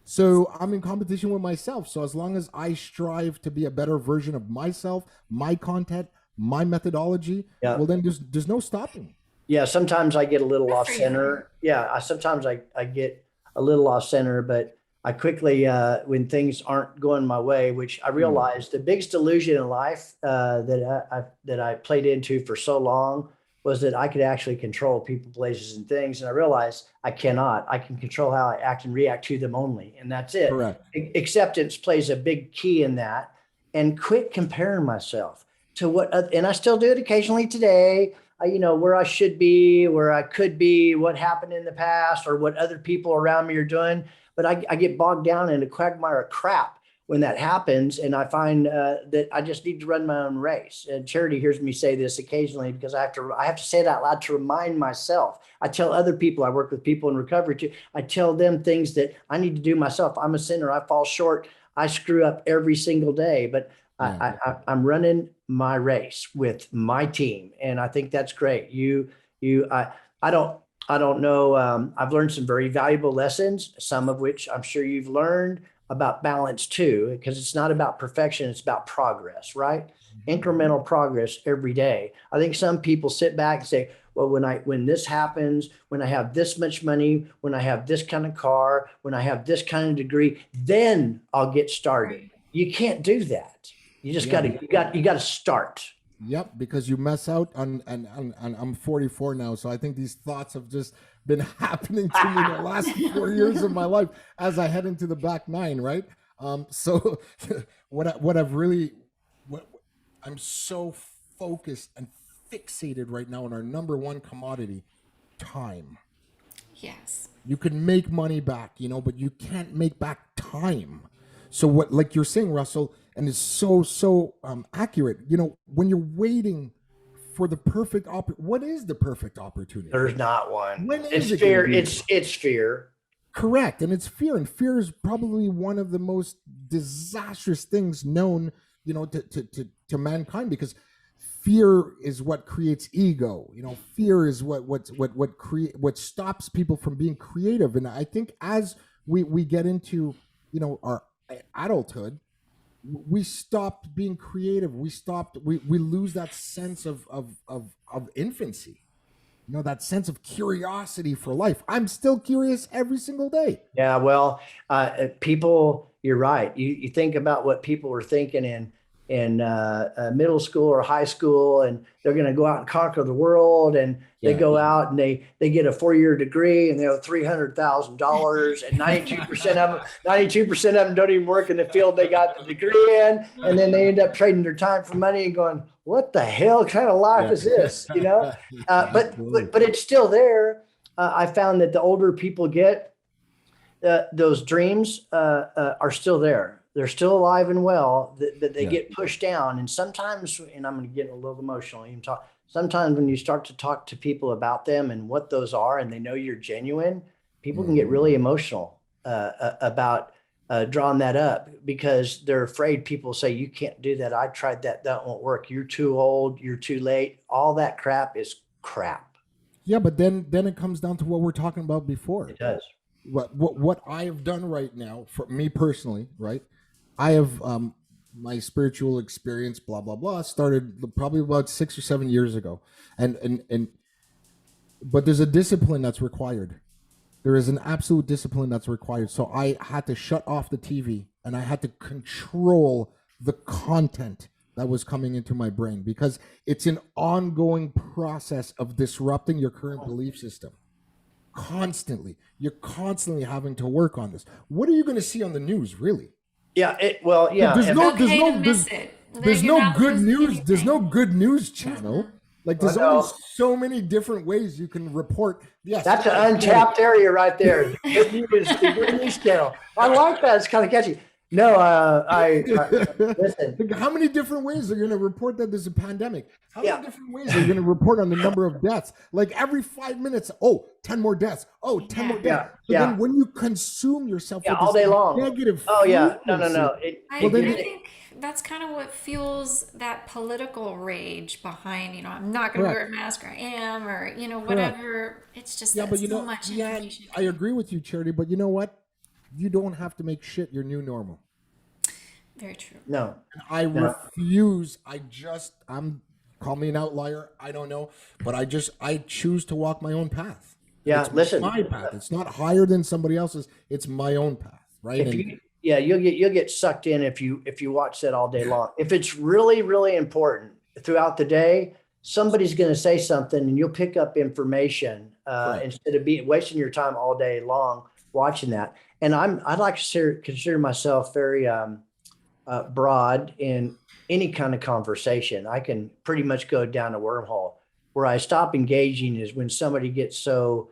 So I'm in competition with myself. So as long as I strive to be a better version of myself, my content, my methodology, well, then there's no stopping. Yeah. Sometimes I get a little off center. Yeah. Sometimes I get a little off center, but I quickly, when things aren't going my way, which I realized the biggest illusion in life that I played into for so long was that I could actually control people, places, and things. And I realized I cannot. I can control how I act and react to them only. And that's it. Correct. Acceptance plays a big key in that. And quit comparing myself to what, and I still do it occasionally today, where I should be, where I could be, what happened in the past, or what other people around me are doing. But I get bogged down in a quagmire of crap when that happens. And I find that I just need to run my own race. And Charity hears me say this occasionally because I have to say it out loud to remind myself. I tell other people, I work with people in recovery too. I tell them things that I need to do myself. I'm a sinner. I fall short. I screw up every single day, but I'm running my race with my team. And I think that's great. I I don't know. I've learned some very valuable lessons, some of which I'm sure you've learned about balance too, because it's not about perfection, it's about progress, right? Incremental progress every day. I think some people sit back and say, well, when this happens, when I have this much money, when I have this kind of car, when I have this kind of degree, then I'll get started. You can't do that. You just Yeah. got to start. Yep, because you mess out and I'm 44 now, so I think these thoughts have just been happening to me the last 4 years of my life as I head into the back nine, right? So what I've really what I'm so focused and fixated right now on our number one commodity, time. Yes. You can make money back, but you can't make back time. So what, like you're saying, Russell, and it's so accurate. When you're waiting for the perfect what is the perfect opportunity? There's not one. When It's is it fear. gonna be? It's fear. Correct, and it's fear, and fear is probably one of the most disastrous things known, to mankind, because fear is what creates ego. Fear is what stops people from being creative. And I think as we get into our adulthood, we stopped being creative. We lose that sense of infancy. That sense of curiosity for life. I'm still curious every single day. Yeah, well, people, you're right. You think about what people were thinking in middle school or high school, and they're going to go out and conquer the world, and they go out and they get a 4-year degree, and they have $300,000, and 92% of them don't even work in the field they got the degree in, and then they end up trading their time for money and going, what the hell kind of life is this? But it's still there. I found that the older people get, those dreams are still there. They're still alive and well. That they get pushed down, and sometimes, and I'm going to get a little emotional. Even talk. Sometimes when you start to talk to people about them and what those are, and they know you're genuine, people can get really emotional about drawing that up, because they're afraid people say, you can't do that. I tried that. That won't work. You're too old. You're too late. All that crap is crap. Yeah, but then it comes down to what we're talking about before. It does. What I have done right now, for me personally, right? I have my spiritual experience, blah blah blah, started probably about 6 or 7 years ago, and but there's a discipline that's required. There is an absolute discipline that's required. So I had to shut off the TV, and I had to control the content that was coming into my brain, because it's an ongoing process of disrupting your current belief system. Constantly, you're constantly having to work on this. What are you going to see on the news, really? Yeah. There's no good news. There's no good news channel. Like, there's only so many different ways you can report. Yes, that's an untapped area right there. The good news channel. I like that. It's kind of catchy. No, I listen. How many different ways are you going to report that there's a pandemic? How many different ways are you going to report on the number of deaths? Like every 5 minutes, 10 more deaths. 10 more deaths. So then when you consume yourself with all day long, negative no. I think that's kind of what fuels that political rage behind, I'm not going to wear a mask, or I am, or, whatever. It's just but so much information. I agree with you, Charity, but you know what? You don't have to make shit your new normal. Very true. No. I refuse. Call me an outlier. I don't know. But I choose to walk my own path. Yeah, it's my path. It's not higher than somebody else's. It's my own path, right? You'll get sucked in if you watch that all day long. If it's really, really important throughout the day, somebody's going to say something, and you'll pick up information instead of wasting your time all day long watching that. And I'd like to consider myself very broad in any kind of conversation. I can pretty much go down a wormhole. Where I stop engaging is when somebody gets so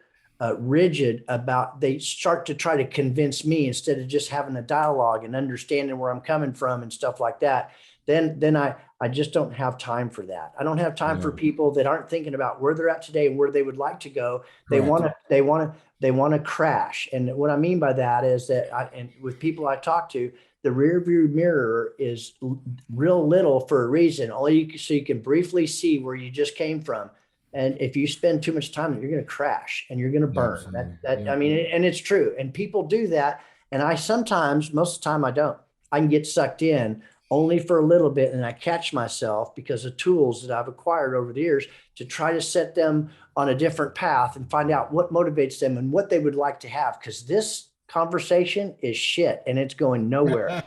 rigid about, they start to try to convince me instead of just having a dialogue and understanding where I'm coming from and stuff like that. Then I just don't have time for that. I don't have time for people that aren't thinking about where they're at today and where they would like to go. They want to crash. And what I mean by that is that and with people I talk to, the rear view mirror is real little for a reason. So you can briefly see where you just came from. And if you spend too much time, you're going to crash and you're going to burn. Yeah. I mean, and it's true. And people do that. And I sometimes, most of the time I don't. I can get sucked in only for a little bit. And I catch myself because of tools that I've acquired over the years to try to set them on a different path and find out what motivates them and what they would like to have. Because this conversation is shit and it's going nowhere.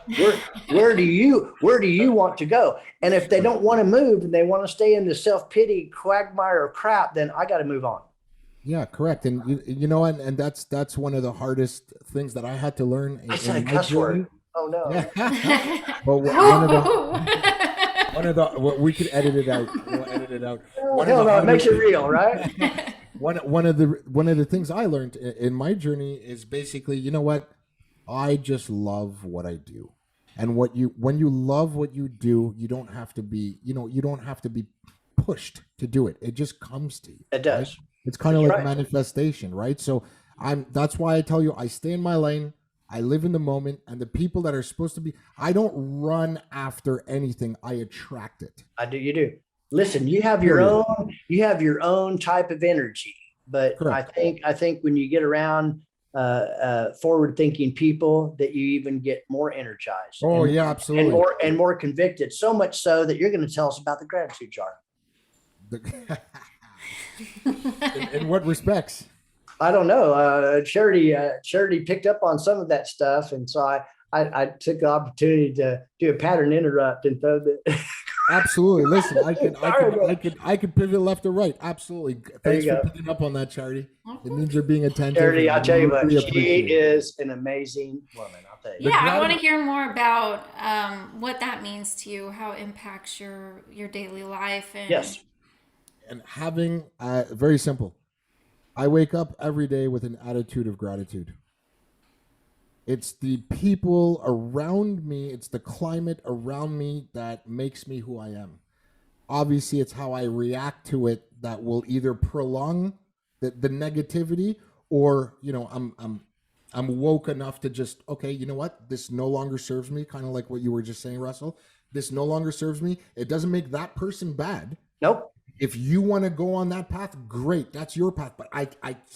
Where do you want to go? And if they don't want to move and they want to stay in the self-pity quagmire of crap, then I got to move on. Yeah, correct. And you know, and that's one of the hardest things that I had to learn. I said a cuss word. Oh no. Yeah. But we could edit it out. We'll edit it out. Hell no, it makes it real, right? One of the things I learned in my journey is basically, you know what? I just love what I do. And when you love what you do, you don't have to be pushed to do it. It just comes to you. It does. Right? It's kind of like manifestation, right? So that's why I tell you, I stay in my lane. I live in the moment, and the people that are supposed to be, I don't run after anything. I attract it. I do. You do. Listen, you have your own type of energy, but correct. I think when you get around forward-thinking people, that you even get more energized. Oh, yeah, absolutely. And more convicted. So much so that you're going to tell us about the gratitude jar. In what respects? I don't know. Charity picked up on some of that stuff, and so I took the opportunity to do a pattern interrupt and throw the. Absolutely. Listen, I could pivot left or right. Absolutely. Thanks for picking up on that, Charity. It means you're being attentive. Charity, I'll tell you what, she is an amazing woman. I'll tell you. Yeah, I want to hear more about what that means to you, how it impacts your daily life. And yes. And having very simple. I wake up every day with an attitude of gratitude. It's the people around me, it's the climate around me that makes me who I am. Obviously, it's how I react to it that will either prolong the negativity, or, you know, I'm woke enough to just, okay, you know what? This no longer serves me, kind of like what you were just saying, Russell. This no longer serves me. It doesn't make that person bad. Nope. If you want to go on that path, great. That's your path. But I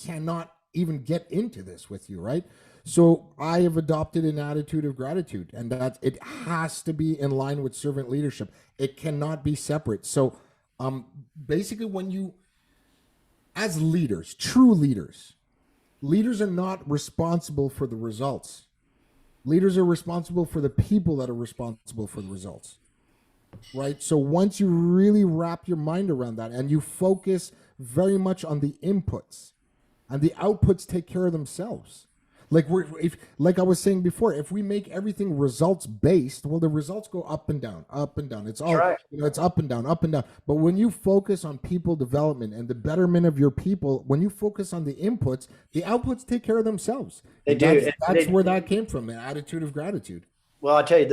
cannot even get into this with you, right? So I have adopted an attitude of gratitude, and that it has to be in line with servant leadership. It cannot be separate. So basically, when you, as leaders, true leaders are not responsible for the results. Leaders are responsible for the people that are responsible for the results. Right? So once you really wrap your mind around that and you focus very much on the inputs, and the outputs take care of themselves. Like I was saying before, if we make everything results based, well, the results go up and down, up and down. It's all right. You know, it's up and down, up and down. But when you focus on people development and the betterment of your people, when you focus on the inputs, the outputs take care of themselves. They do. That's where that came from, an attitude of gratitude. Well, I'll tell you,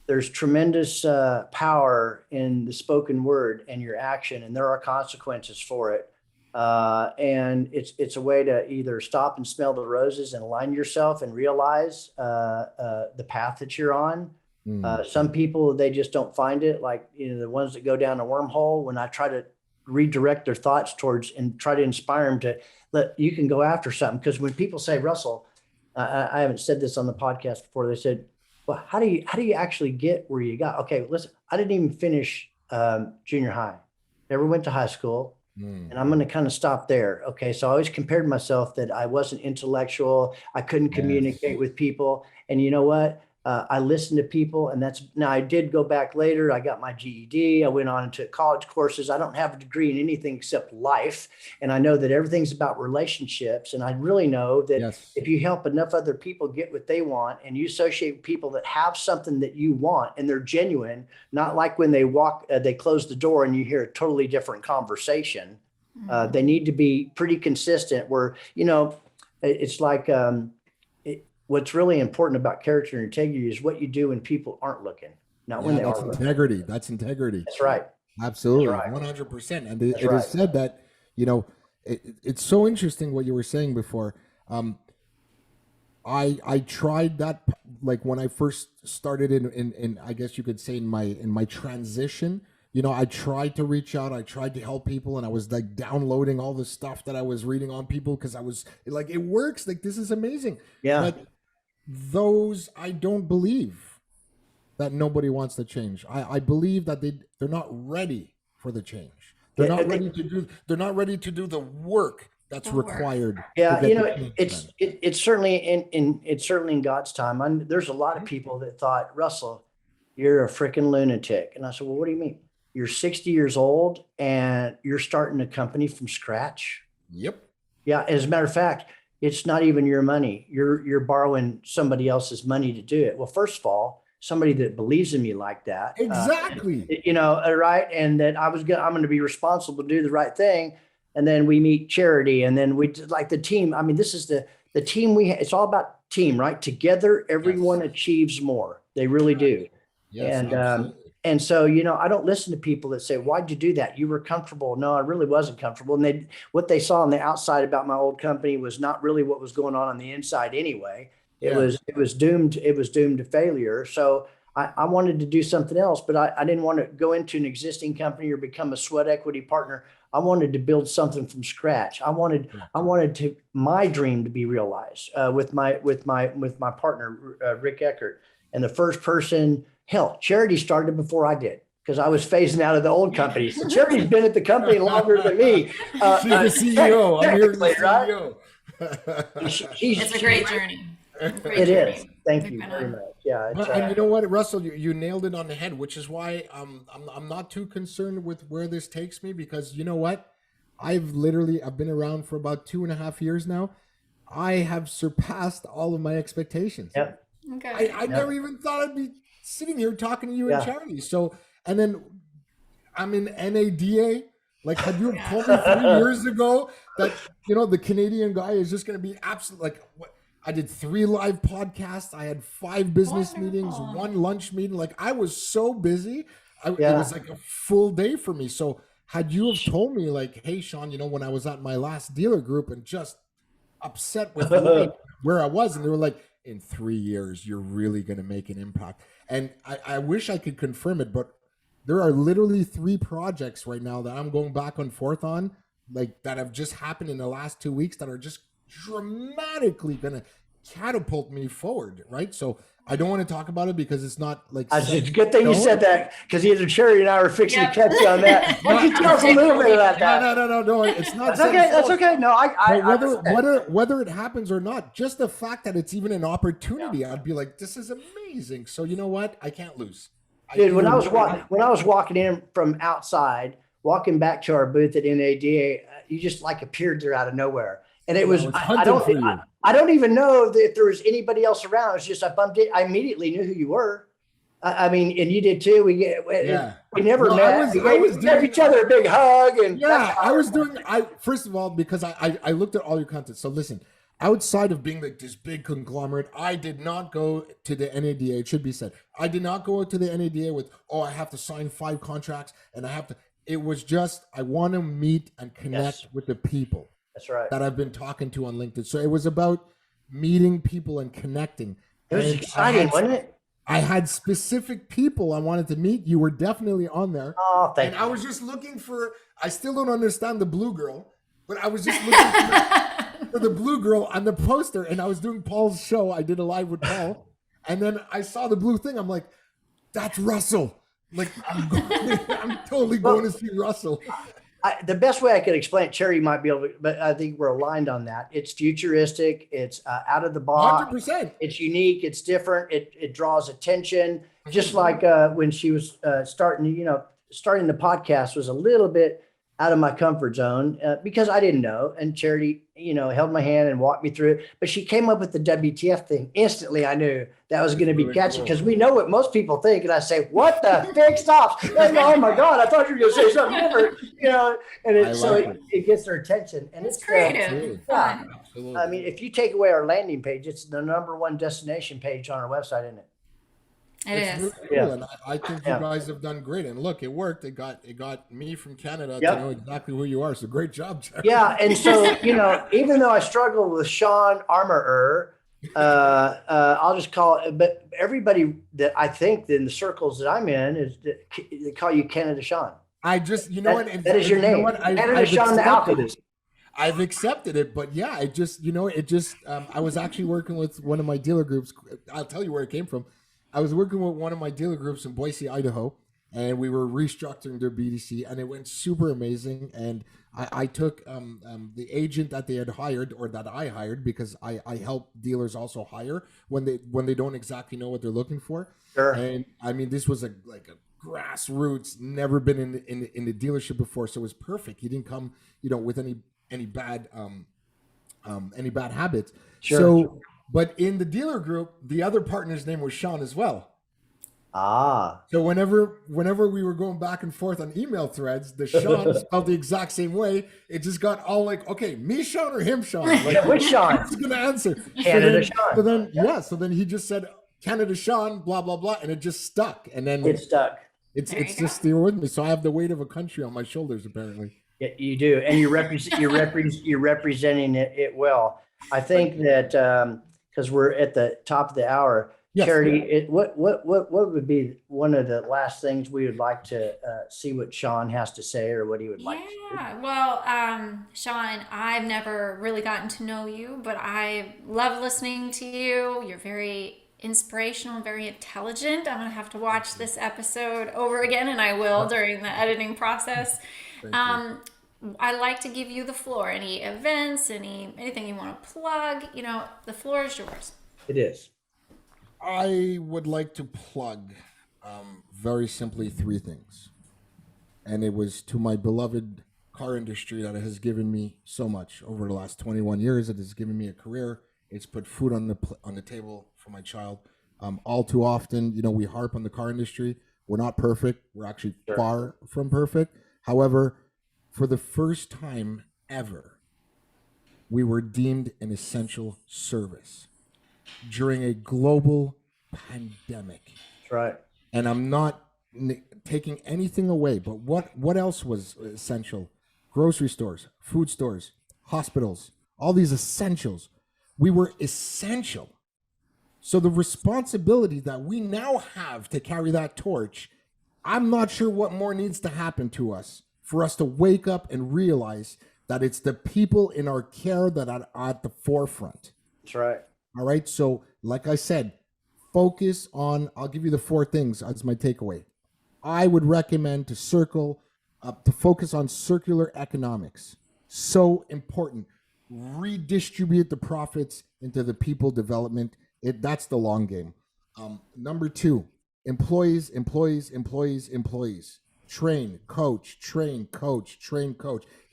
there's tremendous power in the spoken word and your action, and there are consequences for it. And it's a way to either stop and smell the roses and align yourself and realize the path that you're on. Some people, they just don't find it, like, you know, the ones that go down a wormhole. When I try to redirect their thoughts towards and try to inspire them to you can go after something. Because when people say, Russell, I haven't said this on the podcast before, they said, well, how do you actually get where you got? Okay, listen, I didn't even finish junior high, never went to high school. And I'm going to kind of stop there. Okay. So I always compared myself that I wasn't intellectual. I couldn't communicate with people. And you know what? I listened to people, and now I did go back later. I got my GED. I went on and took college courses. I don't have a degree in anything except life. And I know that everything's about relationships. And I really know that if you help enough other people get what they want, and you associate with people that have something that you want and they're genuine, not like when they walk, they close the door and you hear a totally different conversation. They need to be pretty consistent where, you know, it's like, what's really important about character and integrity is what you do when people aren't looking, not when they are looking. Integrity. That's integrity. That's right. Absolutely. That's right. 100%. And it is said that, you know, it's so interesting what you were saying before. I tried that, like when I first started in I guess you could say in my transition I tried to reach out, I tried to help people, and I was like downloading all the stuff that I was reading on people because I was like, it works, like this is amazing. Yeah. But those, I don't believe that nobody wants to change. I believe that they're not ready for the change. They're not ready to do. They're not ready to do the work that's required. Yeah, it's certainly it's certainly in God's time. There's a lot of people that thought, Russell, you're a freaking lunatic, and I said, well, what do you mean? You're 60 years old and you're starting a company from scratch. Yep. Yeah. As a matter of fact, it's not even your money. You're borrowing somebody else's money to do it. Well, first of all, somebody that believes in me like that. Exactly. Right. And that I'm going to be responsible to do the right thing. And then we meet charity, and then we like the team. I mean, this is the team it's all about team, right? Together, everyone achieves more. They really do. Yes, and so, I don't listen to people that say, why'd you do that? You were comfortable. No, I really wasn't comfortable. And what they saw on the outside about my old company was not really what was going on the inside anyway. It was doomed to failure. So I wanted to do something else, but I didn't want to go into an existing company or become a sweat equity partner. I wanted to build something from scratch. I wanted my dream to be realized with my partner, Rick Eckert. And the first person, charity started before I did, because I was phasing out of the old company. So charity's been at the company longer than me. She's the CEO. I'm here, the CEO. It's a great journey. It is. Thank you very much. Yeah. And you know what, Russell, you nailed it on the head, which is why I'm not too concerned with where this takes me, because you know what? I've been around for about 2.5 years now. I have surpassed all of my expectations. Yep. Okay. I never even thought I'd be sitting here talking to you in charity. So, and then I'm in NADA. Like, had you told me 3 years ago that, the Canadian guy is just going to be absolute, like, what? I did 3 live podcasts. I had 5 business meetings, 1 lunch meeting. Like, I was so busy. It was like a full day for me. So had you have told me like, hey, Shawn, when I was at my last dealer group and just upset with where I was, and they were like, in 3 years, you're really going to make an impact. And I wish I could confirm it, but there are literally 3 projects right now that I'm going back and forth on, like that have just happened in the last 2 weeks that are just dramatically going to catapult me forward. Right. So I don't want to talk about it because it's not like, it's a good thing you said that, because either Cherry and I were fixing to catch you on that. Why don't you tell us a little bit about that? No. It's not. That's okay. No, whether it happens or not, just the fact that it's even an opportunity, I'd be like, this is amazing. So you know what? I can't lose. Dude, when I was walking in from outside, walking back to our booth at NADA, you just like appeared there out of nowhere. And it was, I don't even know if there was anybody else around. It's just, I immediately knew who you were. I mean, and you did too. We never met. We gave each other a big hug. And first of all, because I looked at all your content. So listen, outside of being like this big conglomerate, I did not go to the NADA. It should be said. I did not go to the NADA with, I have to sign 5 contracts and it was just, I want to meet and connect with the people. That's right. That I've been talking to on LinkedIn. So it was about meeting people and connecting. It was exciting, wasn't it? I had specific people I wanted to meet. You were definitely on there. Oh, thank you. I was just looking for, I still don't understand the blue girl, but I was just looking for the blue girl on the poster, and I was doing Paul's show. I did a live with Paul, and then I saw the blue thing. I'm like, that's Russell. Like, I'm totally going to see Russell. The best way I could explain it, Cherry might be able to, but I think we're aligned on that. It's futuristic. It's out of the box. 100%. It's unique. It's different. It draws attention. Just like when she was starting the podcast was a little bit out of my comfort zone because I didn't know. And Charity, held my hand and walked me through it. But she came up with the WTF thing. Instantly, I knew that was going to be catchy because we know what most people think. And I say, what the FixedOPS? They go, oh my God, I thought you were going to say something different. And it gets their attention. And it's creative. Absolutely. I mean, if you take away our landing page, it's the #1 destination page on our website, isn't it? It's really cool, and I think you guys have done great. And look, it worked. It got me from Canada to know exactly who you are. So great job, Jerry. Yeah, and so even though I struggle with Shawn Armorer, I'll just call it, but everybody that I think in the circles that I'm in they call you Canada Sean. I just, you know what? That is your You know name. what? Canada Sean the Alchemist. I've accepted it, but yeah, it just, I was actually working with one of my dealer groups. I'll tell you where it came from. I was working with one of my dealer groups in Boise, Idaho, and we were restructuring their BDC, and it went super amazing. And I took the agent that they had hired, or that I hired, because I help dealers also hire when they don't exactly know what they're looking for. Sure. And I mean, this was like a grassroots, never been in the dealership before, so it was perfect. He didn't come, with any bad habits. Sure. So, but in the dealer group, the other partner's name was Shawn as well. Ah. So whenever we were going back and forth on email threads, the Shawn spelled the exact same way. It just got all like, okay, me Shawn or him Shawn? Like, which Shawn? Who's gonna answer? Canada Shawn. So then he just said Canada Shawn, blah blah blah, and it just stuck. And then it stuck. It's just still with me. So I have the weight of a country on my shoulders, apparently. Yeah, you do, and you're representing it well. I think that because we're at the top of the hour, yes. Charity, what would be one of the last things we would like to see what Shawn has to say, or what he would like to say? Yeah, well, Shawn, I've never really gotten to know you, but I love listening to you. You're very inspirational and very intelligent. I'm gonna have to watch this episode over again, and I will during the editing process. I like to give you the floor. Any events, anything you want to plug, the floor is yours. It is. I would like to plug very simply 3 things. And it was to my beloved car industry that has given me so much over the last 21 years. It has given me a career. It's put food on the table for my child. All too often, we harp on the car industry. We're not perfect. We're actually far from perfect. However, for the first time ever, we were deemed an essential service during a global pandemic. That's right. And I'm not taking anything away, but what else was essential? Grocery stores, food stores, hospitals, all these essentials. We were essential. So the responsibility that we now have to carry that torch, I'm not sure what more needs to happen to us for us to wake up and realize that it's the people in our care that are at the forefront. That's right. All right. So like I said, focus on, I'll give you the 4 things as my takeaway. I would recommend to focus on circular economics. So important. Redistribute the profits into the people development. That's the long game. Number 2, employees. Train, coach.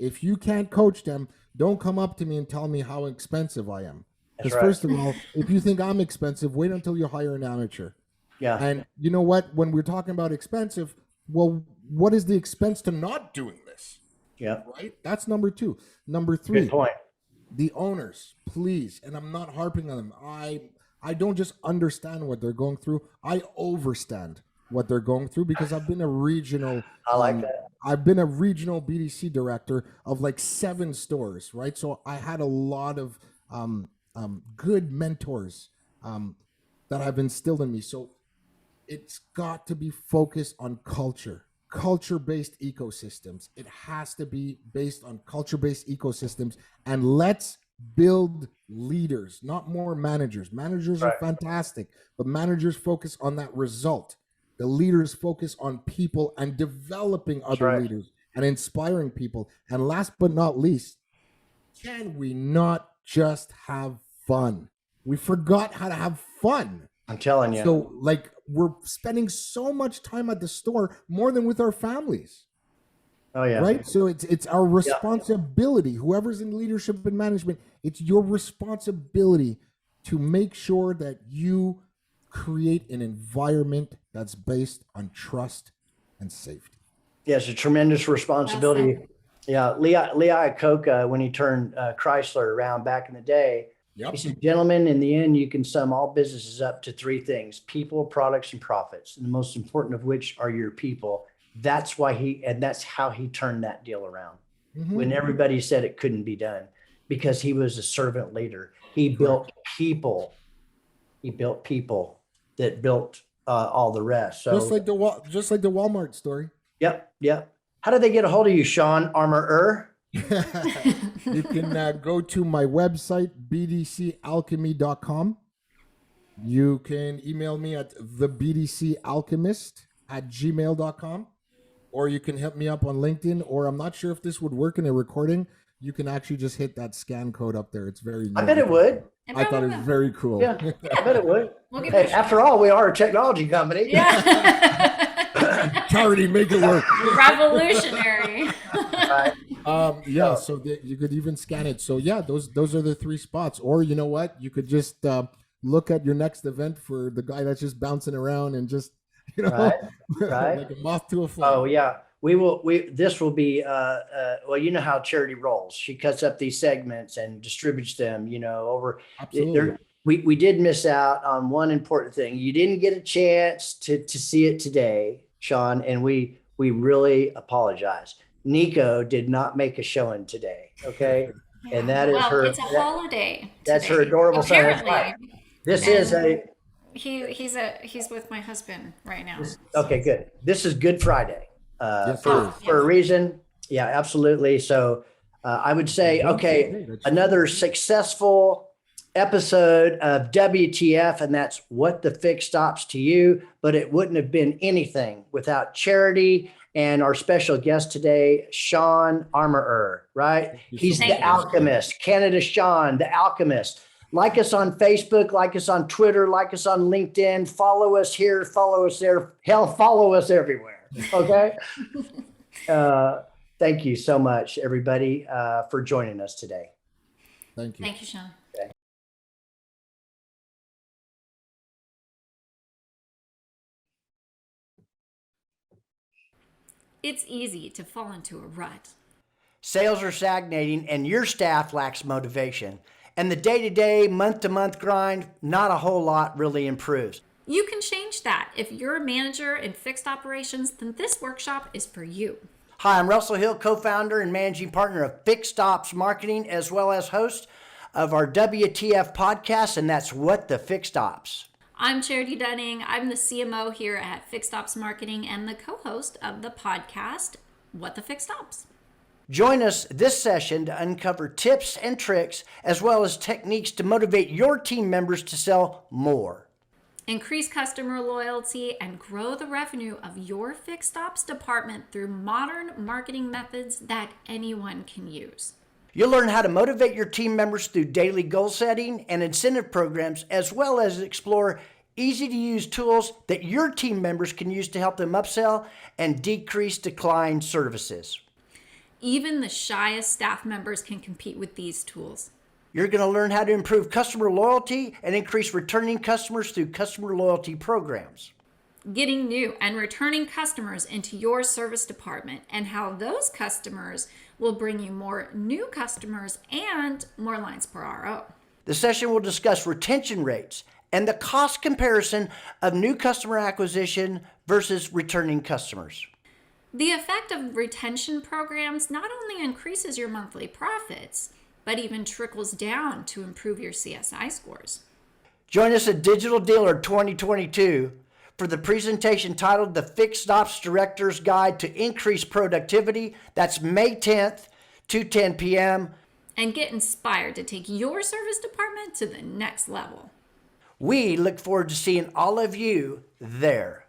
If you can't coach them, don't come up to me and tell me how expensive I am. Because first of all, if you think I'm expensive, wait until you hire an amateur. Yeah. And you know what? When we're talking about expensive, well, what is the expense to not doing this? Yeah. Right? That's number 2. Number 3. Good point. The owners, please, and I'm not harping on them. I don't just understand what they're going through. I overstand what they're going through because I've been a regional. I like that. I've been a regional BDC director of like 7 stores, right? So I had a lot of good mentors that have instilled in me. So it's got to be focused on culture-based ecosystems. It has to be based on culture-based ecosystems, and let's build leaders, not more managers. Managers are fantastic, but managers focus on that result. The leaders focus on people and developing other leaders and inspiring people. And last but not least, can we not just have fun? We forgot how to have fun. I'm telling you. So like we're spending so much time at the store more than with our families. Oh yeah. Right. So it's our responsibility. Whoever's in leadership and management, it's your responsibility to make sure that you create an environment that's based on trust and safety. Yes, a tremendous responsibility. Yeah, Lee Iacocca, when he turned Chrysler around back in the day, he said, "Gentlemen, in the end, you can sum all businesses up to 3 things: people, products, and profits. And the most important of which are your people." That's why that's how he turned that deal around. Mm-hmm. When everybody said it couldn't be done, because he was a servant leader. He built people He built people that built all the rest. So Just like the Walmart story. yep. How did they get a hold of you, Shawn Armorer? You can go to my website, bdcalchemy.com. You can email me at thebdcalchemist@gmail.com, or you can hit me up on LinkedIn, or I'm not sure if this would work in a recording. You can actually just hit that scan code up there. It's very I bet it would. I thought it was very cool. Yeah, I bet it would. We'll give Hey, it a shot. after all, we are a technology company. Yeah. Charity, make it work. Revolutionary. Yeah, so you could even scan it. So yeah, those are the 3 spots. Or you know what? You could just look at your next event for the guy that's just bouncing around and just, Right. like a moth to a flame. Oh yeah. This will be, well, you know how Charity rolls. She cuts up these segments and distributes them, over. Absolutely. We did miss out on one important thing. You didn't get a chance to see it today, Shawn, and we really apologize. Nico did not make a showing today. Okay. And that is her. It's a holiday. That's her today, adorable son. That's apparently. right. This is a. He's with my husband right now. Okay, good. This is Good Friday. Yes, For it is. a reason. Yeah, absolutely. So I would say, okay, another successful episode of WTF, and that's what the fix stops to you. But it wouldn't have been anything without Charity and our special guest today, Shawn Armorer, right? He's Thank the you. Alchemist, Canada Shawn, the Alchemist. Like us on Facebook, like us on Twitter, like us on LinkedIn, follow us here, follow us there, hell, follow us everywhere. Okay. Thank you so much, everybody, for joining us today. Thank you. Thank you, Shawn. It's easy to fall into a rut. Sales are stagnating and your staff lacks motivation. And the day-to-day, month-to-month grind, not a whole lot really improves. You can change that. If you're a manager in fixed operations, then this workshop is for you. Hi, I'm Russell Hill, co-founder and managing partner of FixedOPS Marketing, as well as host of our WTF podcast, and that's What the Fixed Ops. I'm Charity Dunning. I'm the CMO here at FixedOPS Marketing and the co-host of the podcast, What the Fixed Ops. Join us this session to uncover tips and tricks, as well as techniques to motivate your team members to sell more. Increase customer loyalty and grow the revenue of your fixed ops department through modern marketing methods that anyone can use. You'll learn how to motivate your team members through daily goal setting and incentive programs, as well as explore easy-to-use tools that your team members can use to help them upsell and decrease decline services. Even the shyest staff members can compete with these tools. You're going to learn how to improve customer loyalty and increase returning customers through customer loyalty programs. Getting new and returning customers into your service department and how those customers will bring you more new customers and more lines per RO. The session will discuss retention rates and the cost comparison of new customer acquisition versus returning customers. The effect of retention programs not only increases your monthly profits, but even trickles down to improve your CSI scores. Join us at Digital Dealer 2022 for the presentation titled The Fixed Ops Director's Guide to Increase Productivity. That's May 10th, 2:10 p.m. And get inspired to take your service department to the next level. We look forward to seeing all of you there.